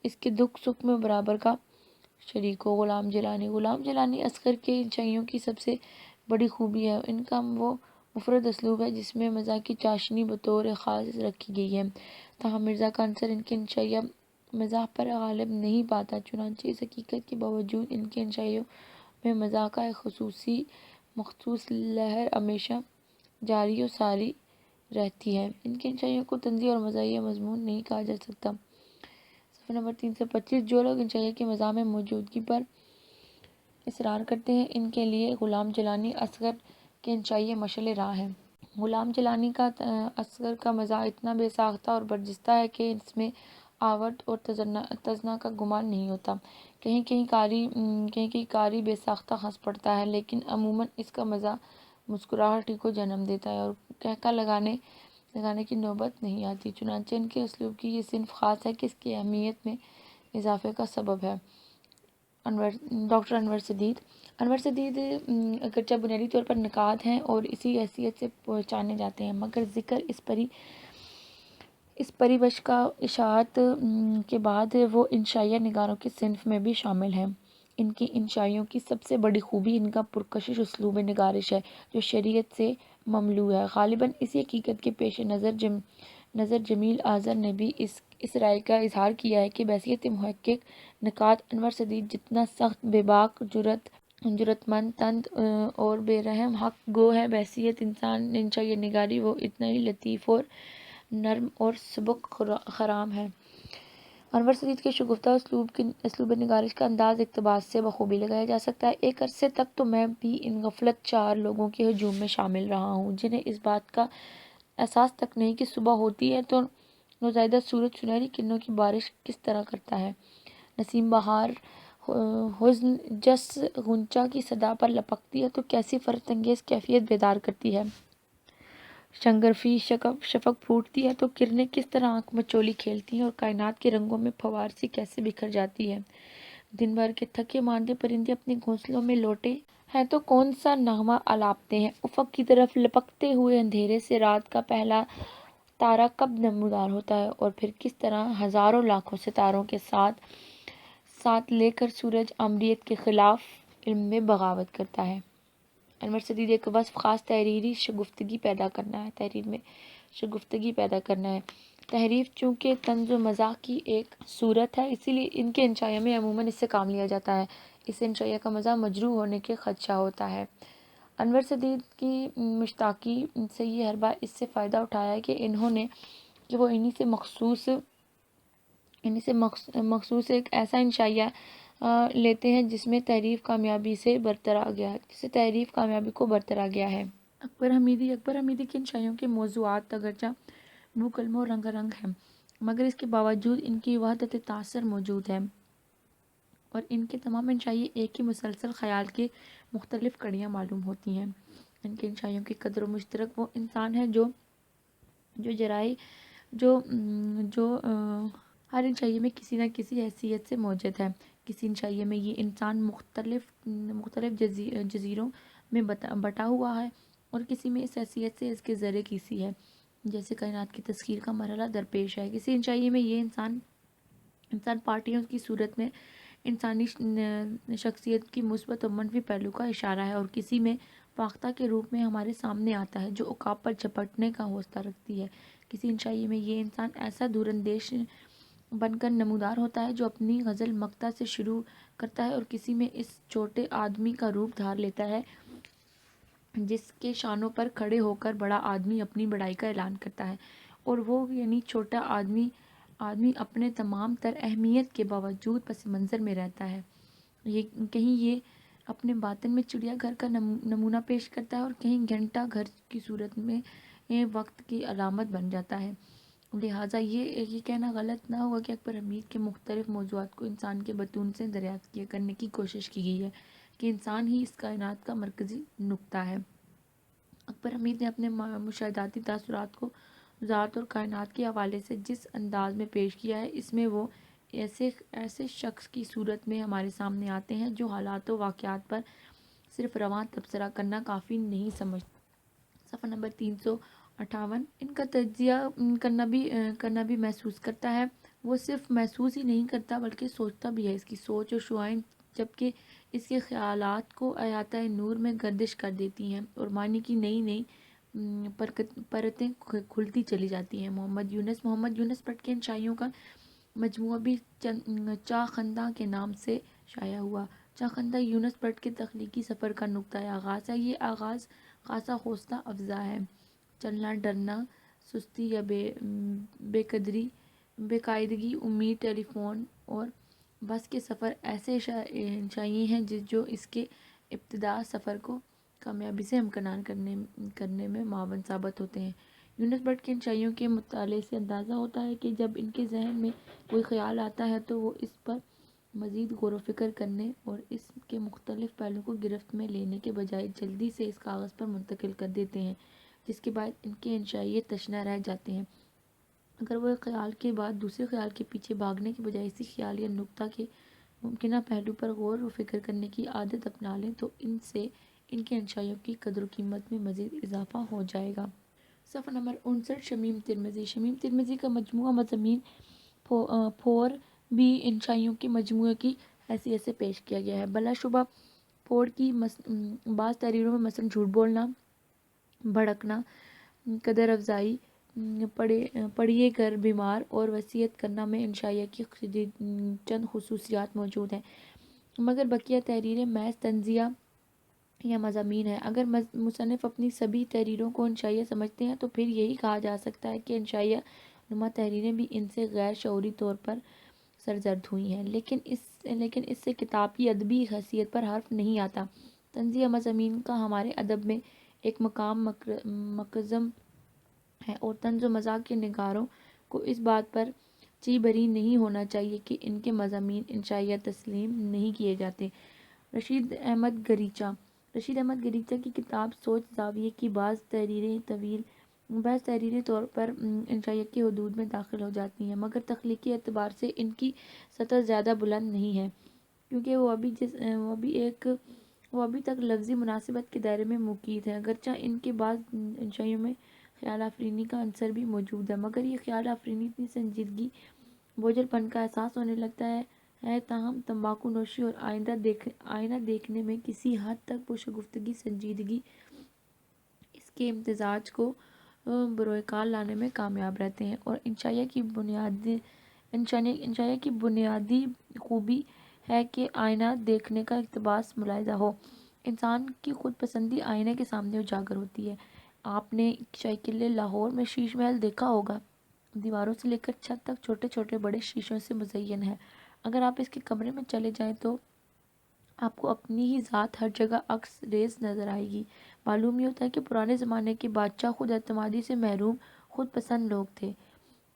اس کے دکھ سکھ میں برابر کا شریک ہو۔ غلام جیلانی اصغر کے انشائیوں کی سب سے بڑی خوبی ہے ان کا وہ مفرد اسلوب ہے جس میں مزاح کی چاشنی بطور خاص رکھی گئی ہے، تاہم مرزا کا عنصر ان کے انشائیہ مزاح پر غالب نہیں پاتا، چنانچہ اس حقیقت کے باوجود ان کے انشائیوں میں مزاح کا ایک مخصوص لہر ہمیشہ جاری و ساری رہتی ہے۔ ان کے انشائیوں کو طنزی اور مزاحیہ مضمون نہیں کہا جا سکتا۔ صفحہ نمبر 325۔ جو لوگ انشائیہ کی مزاح میں موجودگی پر اصرار کرتے ہیں، ان کے لیے غلام جیلانی اصغر کے انشائیہ مشعل راہ ہیں۔ غلام جیلانی کا اصغر کا مزاح اتنا بے ساختہ اور برجستہ ہے کہ اس میں آورد اور تزنا کا گمان نہیں ہوتا۔ کہیں قاری بے ساختہ ہنس پڑتا ہے، لیکن عموماً اس کا مزاح مسکراہٹ ہی کو جنم دیتا ہے اور قہقہ لگانے کی نوبت نہیں آتی۔ چنانچہ ان کے اسلوب کی یہ صنف خاص ہے کہ اس کی اہمیت میں اضافے کا سبب ہے۔ ڈاکٹر انور سدید اگرچہ بنیادی طور پر نقاد ہیں اور اسی حیثیت سے پہچانے جاتے ہیں، مگر ذکر اس پریوش کا اشاعت کے بعد وہ انشائیہ نگاروں کی صنف میں بھی شامل ہیں۔ ان کی انشائیوں کی سب سے بڑی خوبی ان کا پرکشش اسلوب نگارش ہے، جو شریعت سے مملوء ہے۔ غالباً اسی حقیقت کے پیش نظر جمیل آذر نے بھی اس رائے کا اظہار کیا ہے کہ بحیثیت محقق نقاد انور سدید جتنا سخت، بے باک، جرأت مند، تند اور بے رحم حق گو ہے، بحیثیت انشائیہ نگاری وہ اتنا ہی لطیف اور نرم اور سبک خرام ہے۔ انور سدید کے شگفتہ اسلوب نگارش کا انداز اقتباس سے بخوبی لگایا جا سکتا ہے۔ ایک عرصے تک تو میں بھی ان غفلت چار لوگوں کے ہجوم میں شامل رہا ہوں، جنہیں اس بات کا احساس تک نہیں کہ صبح ہوتی ہے تو نوزائیدہ سورج سنہری کرنوں کی بارش کس طرح کرتا ہے۔ نسیم بہار حزن جس غنچہ کی صدا پر لپکتی ہے تو کیسی فرت انگیز کیفیت بیدار کرتی ہے۔ شنگرفی شفق پھوٹتی ہے تو کرنیں کس طرح آنکھ مچولی کھیلتی ہیں اور کائنات کے رنگوں میں پھوار سی کیسے بکھر جاتی ہے۔ دن بھر کے تھکے ماندے پرندے اپنے گھونسلوں میں لوٹے ہیں تو کون سا نغمہ آلاپتے ہیں۔ افق کی طرف لپکتے ہوئے اندھیرے سے رات کا پہلا تارا کب نمودار ہوتا ہے اور پھر کس طرح ہزاروں لاکھوں ستاروں کے ساتھ لے کر سورج آمریت کے خلاف علم میں بغاوت کرتا ہے۔ انور سدید ایک وصف خاص تحریری شگفتگی پیدا کرنا ہے۔ تحریف چونکہ طنز و مزاح کی ایک صورت ہے، اسی لیے ان کے انشائیہ میں عموماً اس سے کام لیا جاتا ہے۔ اس انشائیہ کا مزاح مجروح ہونے کے خدشہ ہوتا ہے۔ انور سدید کی مشتاقی سے یہ ہر بار اس سے فائدہ اٹھایا ہے کہ وہ انہی سے مخصوص ایک ایسا انشائیہ لیتے ہیں جس میں تحریف کامیابی کو برترا گیا ہے۔ اکبر حمیدی کے انشائیوں کے موضوعات اگرچہ بو کلمہ و رنگا رنگ ہیں، مگر اس کے باوجود ان کی وحدت تاثر موجود ہے اور ان کے تمام انشائیے ایک ہی مسلسل خیال کے مختلف کڑیاں معلوم ہوتی ہیں۔ ان کے انشائیوں کی قدر و مشترک وہ انسان ہے جو ہر انشائیے میں کسی نہ کسی حیثیت سے موجود ہے۔ کسی انشائیے میں یہ انسان مختلف جزیروں میں بٹا ہوا ہے اور کسی میں اس حیثیت سے اس کے ذرے کسی ہے، جیسے کائنات کی تسخیر کا مرحلہ درپیش ہے۔ کسی انشائیے میں یہ انسان پارٹیوں کی صورت میں انسانی شخصیت کی مثبت اور منفی پہلو کا اشارہ ہے اور کسی میں فاختہ کے روپ میں ہمارے سامنے آتا ہے جو عقاب پر جھپٹنے کا حوصلہ رکھتی ہے۔ کسی انشائیے میں یہ انسان ایسا دوراندیش بن کر نمودار ہوتا ہے جو اپنی غزل مقطع سے شروع کرتا ہے اور کسی میں اس چھوٹے آدمی کا روپ دھار لیتا ہے جس کے شانوں پر کھڑے ہو کر بڑا آدمی اپنی بڑائی کا اعلان کرتا ہے، اور وہ یعنی چھوٹا آدمی اپنے تمام تر اہمیت کے باوجود پس منظر میں رہتا ہے۔ کہیں یہ اپنے باطن میں چڑیا گھر کا نمونہ پیش کرتا ہے اور کہیں گھنٹہ گھر کی صورت میں وقت کی علامت بن جاتا ہے۔ لہٰذا یہ کہنا غلط نہ ہوگا کہ اکبر حمید کے مختلف موضوعات کو انسان کے بطون سے دریافت کرنے کی کوشش کی گئی ہے کہ انسان ہی اس کائنات کا مرکزی نقطہ ہے۔ اکبر حمید نے اپنے مشاہداتی تاثرات کو ذات اور کائنات کے حوالے سے جس انداز میں پیش کیا ہے، اس میں وہ ایسے شخص کی صورت میں ہمارے سامنے آتے ہیں جو حالات و واقعات پر صرف رواں تبصرہ کرنا کافی نہیں سمجھتے۔ صفحہ نمبر 358۔ ان کا تجزیہ کرنا بھی محسوس کرتا ہے۔ وہ صرف محسوس ہی نہیں کرتا بلکہ سوچتا بھی ہے۔ اس کی سوچ اور شعائیں جبکہ اس کے خیالات کو احاطہ نور میں گردش کر دیتی ہیں اور معنی کی نئی پرتیں کھلتی چلی جاتی ہیں۔ محمد یونس بٹ کے انشائیوں کا مجموعہ بھی چاخندہ کے نام سے شائع ہوا۔ چاخندہ یونس بٹ کے تخلیقی سفر کا نقطۂ آغاز ہے۔ یہ آغاز خاصا حوصلہ افزا ہے۔ چلنا، ڈرنا، سستی یا بے قاعدگی، امید، ٹیلی فون اور بس کے سفر ایسے انشائیے ہیں جو اس کے ابتداء سفر کو کامیابی سے ہمکنار کرنے میں معاون ثابت ہوتے ہیں۔ یونس بٹ کے انشائیوں کے مطالعے سے اندازہ ہوتا ہے کہ جب ان کے ذہن میں کوئی خیال آتا ہے تو وہ اس پر مزید غور و فکر کرنے اور اس کے مختلف پہلوؤں کو گرفت میں لینے کے بجائے جلدی سے اس کاغذ پر منتقل کر دیتے ہیں، جس کے بعد ان کے انشائیے تشنہ رہ جاتے ہیں۔ اگر وہ ایک خیال کے بعد دوسرے خیال کے پیچھے بھاگنے کے بجائے اسی خیال یا نکتہ کے ممکنہ پہلو پر غور و فکر کرنے کی عادت اپنا لیں تو ان سے ان کے انشائیوں کی قدر و قیمت میں مزید اضافہ ہو جائے گا۔ صفحہ نمبر 59۔ شمیم ترمذی کا مجموعہ مضامین پھور بھی انشائیوں کے مجموعے کی حیثیت سے پیش کیا گیا ہے۔ بلا شبہ پھور کی بعض تحریروں میں مثلاً جھوٹ بولنا، بھڑکنا، قدر افزائی، پڑھیے گر بیمار اور وصیت کرنا میں انشائیہ کی چند خصوصیات موجود ہیں، مگر بقیہ تحریریں محض طنزیہ یا مضامین ہیں۔ اگر مصنف اپنی سبھی تحریروں کو انشائیہ سمجھتے ہیں تو پھر یہی کہا جا سکتا ہے کہ انشائیہ نما تحریریں بھی ان سے غیر شعوری طور پر سرزد ہوئی ہیں، لیکن اس سے کتاب کی ادبی حیثیت پر حرف نہیں آتا۔ طنزیہ مضامین کا ہمارے ادب میں ایک مقام مکزم ہے اور طنز و مزاح کے نگاروں کو اس بات پر چی بری نہیں ہونا چاہیے کہ ان کے مضامین انشائیہ تسلیم نہیں کیے جاتے۔ رشید احمد گریچہ کی کتاب سوچ زاویے کی بعض تحریریں طور پر انشائیہ کی حدود میں داخل ہو جاتی ہیں، مگر تخلیقی اعتبار سے ان کی سطح زیادہ بلند نہیں ہے، کیونکہ وہ ابھی تک لفظی مناسبت کے دائرے میں مقید ہے۔ اگرچہ ان کے بعض انشائیوں میں خیال آفرینی کا عنصر بھی موجود ہے، مگر یہ خیال آفرینی اتنی سنجیدگی، بوجھل پن کا احساس ہونے لگتا ہے تاہم تمباکو نوشی اور آئینہ دیکھنے میں کسی حد تک پرشگفتگی سنجیدگی اس کے امتزاج کو بروئے کار لانے میں کامیاب رہتے ہیں، اور انشائیہ کی بنیادی خوبی ہے کہ آئینہ دیکھنے کا اقتباس ملاحظہ ہو۔ انسان کی خود پسندی آئینے کے سامنے اجاگر ہوتی ہے۔ آپ نے شاہی قلعے لاہور میں شیش محل دیکھا ہوگا، دیواروں سے لے کر چھت تک چھوٹے چھوٹے بڑے شیشوں سے مزین ہے۔ اگر آپ اس کے کمرے میں چلے جائیں تو آپ کو اپنی ہی ذات ہر جگہ عکس ریز نظر آئے گی۔ معلوم یہ ہوتا ہے کہ پرانے زمانے کے بادشاہ خود اعتمادی سے محروم خود پسند لوگ تھے۔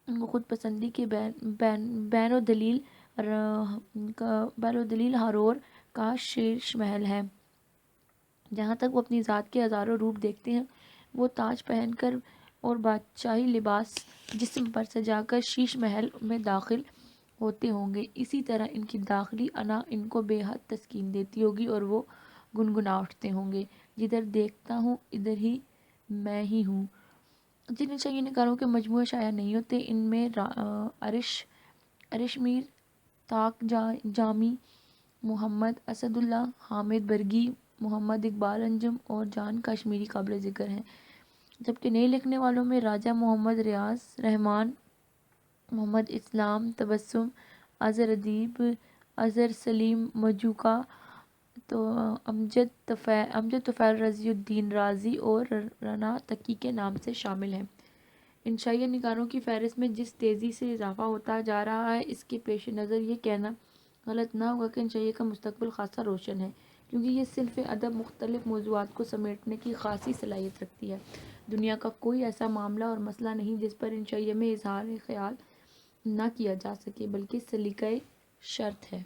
ان کو خود پسندی کے بین و دلیل ہارور کا شیش محل ہے، جہاں تک وہ اپنی ذات کے ہزاروں روپ دیکھتے ہیں۔ وہ تاج پہن کر اور بادشاہی لباس جسم پر سجا کر شیش محل میں داخل ہوتے ہوں گے، اسی طرح ان کی داخلی انا ان کو بے حد تسکین دیتی ہوگی اور وہ گنگنا اٹھتے ہوں گے، جدھر دیکھتا ہوں ادھر ہی میں ہی ہوں۔ جن انشائیہ نگاروں کے مجموعے شائع نہیں ہوتے، ان میں ارش میر، طاق جامی، محمد اسد اللہ، حامد برگی، محمد اقبال انجم اور جان کشمیری قابل ذکر ہیں، جبکہ نئے لکھنے والوں میں راجہ محمد ریاض رحمان، محمد اسلام تبسم، اظہر ادیب، اظہر سلیم مجوکا، تو امجد طفیل رضی الدین رازی اور رنا تقی کے نام سے شامل ہیں۔ انشائیہ نگاروں کی فہرست میں جس تیزی سے اضافہ ہوتا جا رہا ہے، اس کے پیش نظر یہ کہنا غلط نہ ہوگا کہ انشائیہ کا مستقبل خاصا روشن ہے، کیونکہ یہ صنف ادب مختلف موضوعات کو سمیٹنے کی خاصی صلاحیت رکھتی ہے۔ دنیا کا کوئی ایسا معاملہ اور مسئلہ نہیں جس پر انشائیہ میں اظہار خیال نہ کیا جا سکے، بلکہ سلیقۂ شرط ہے۔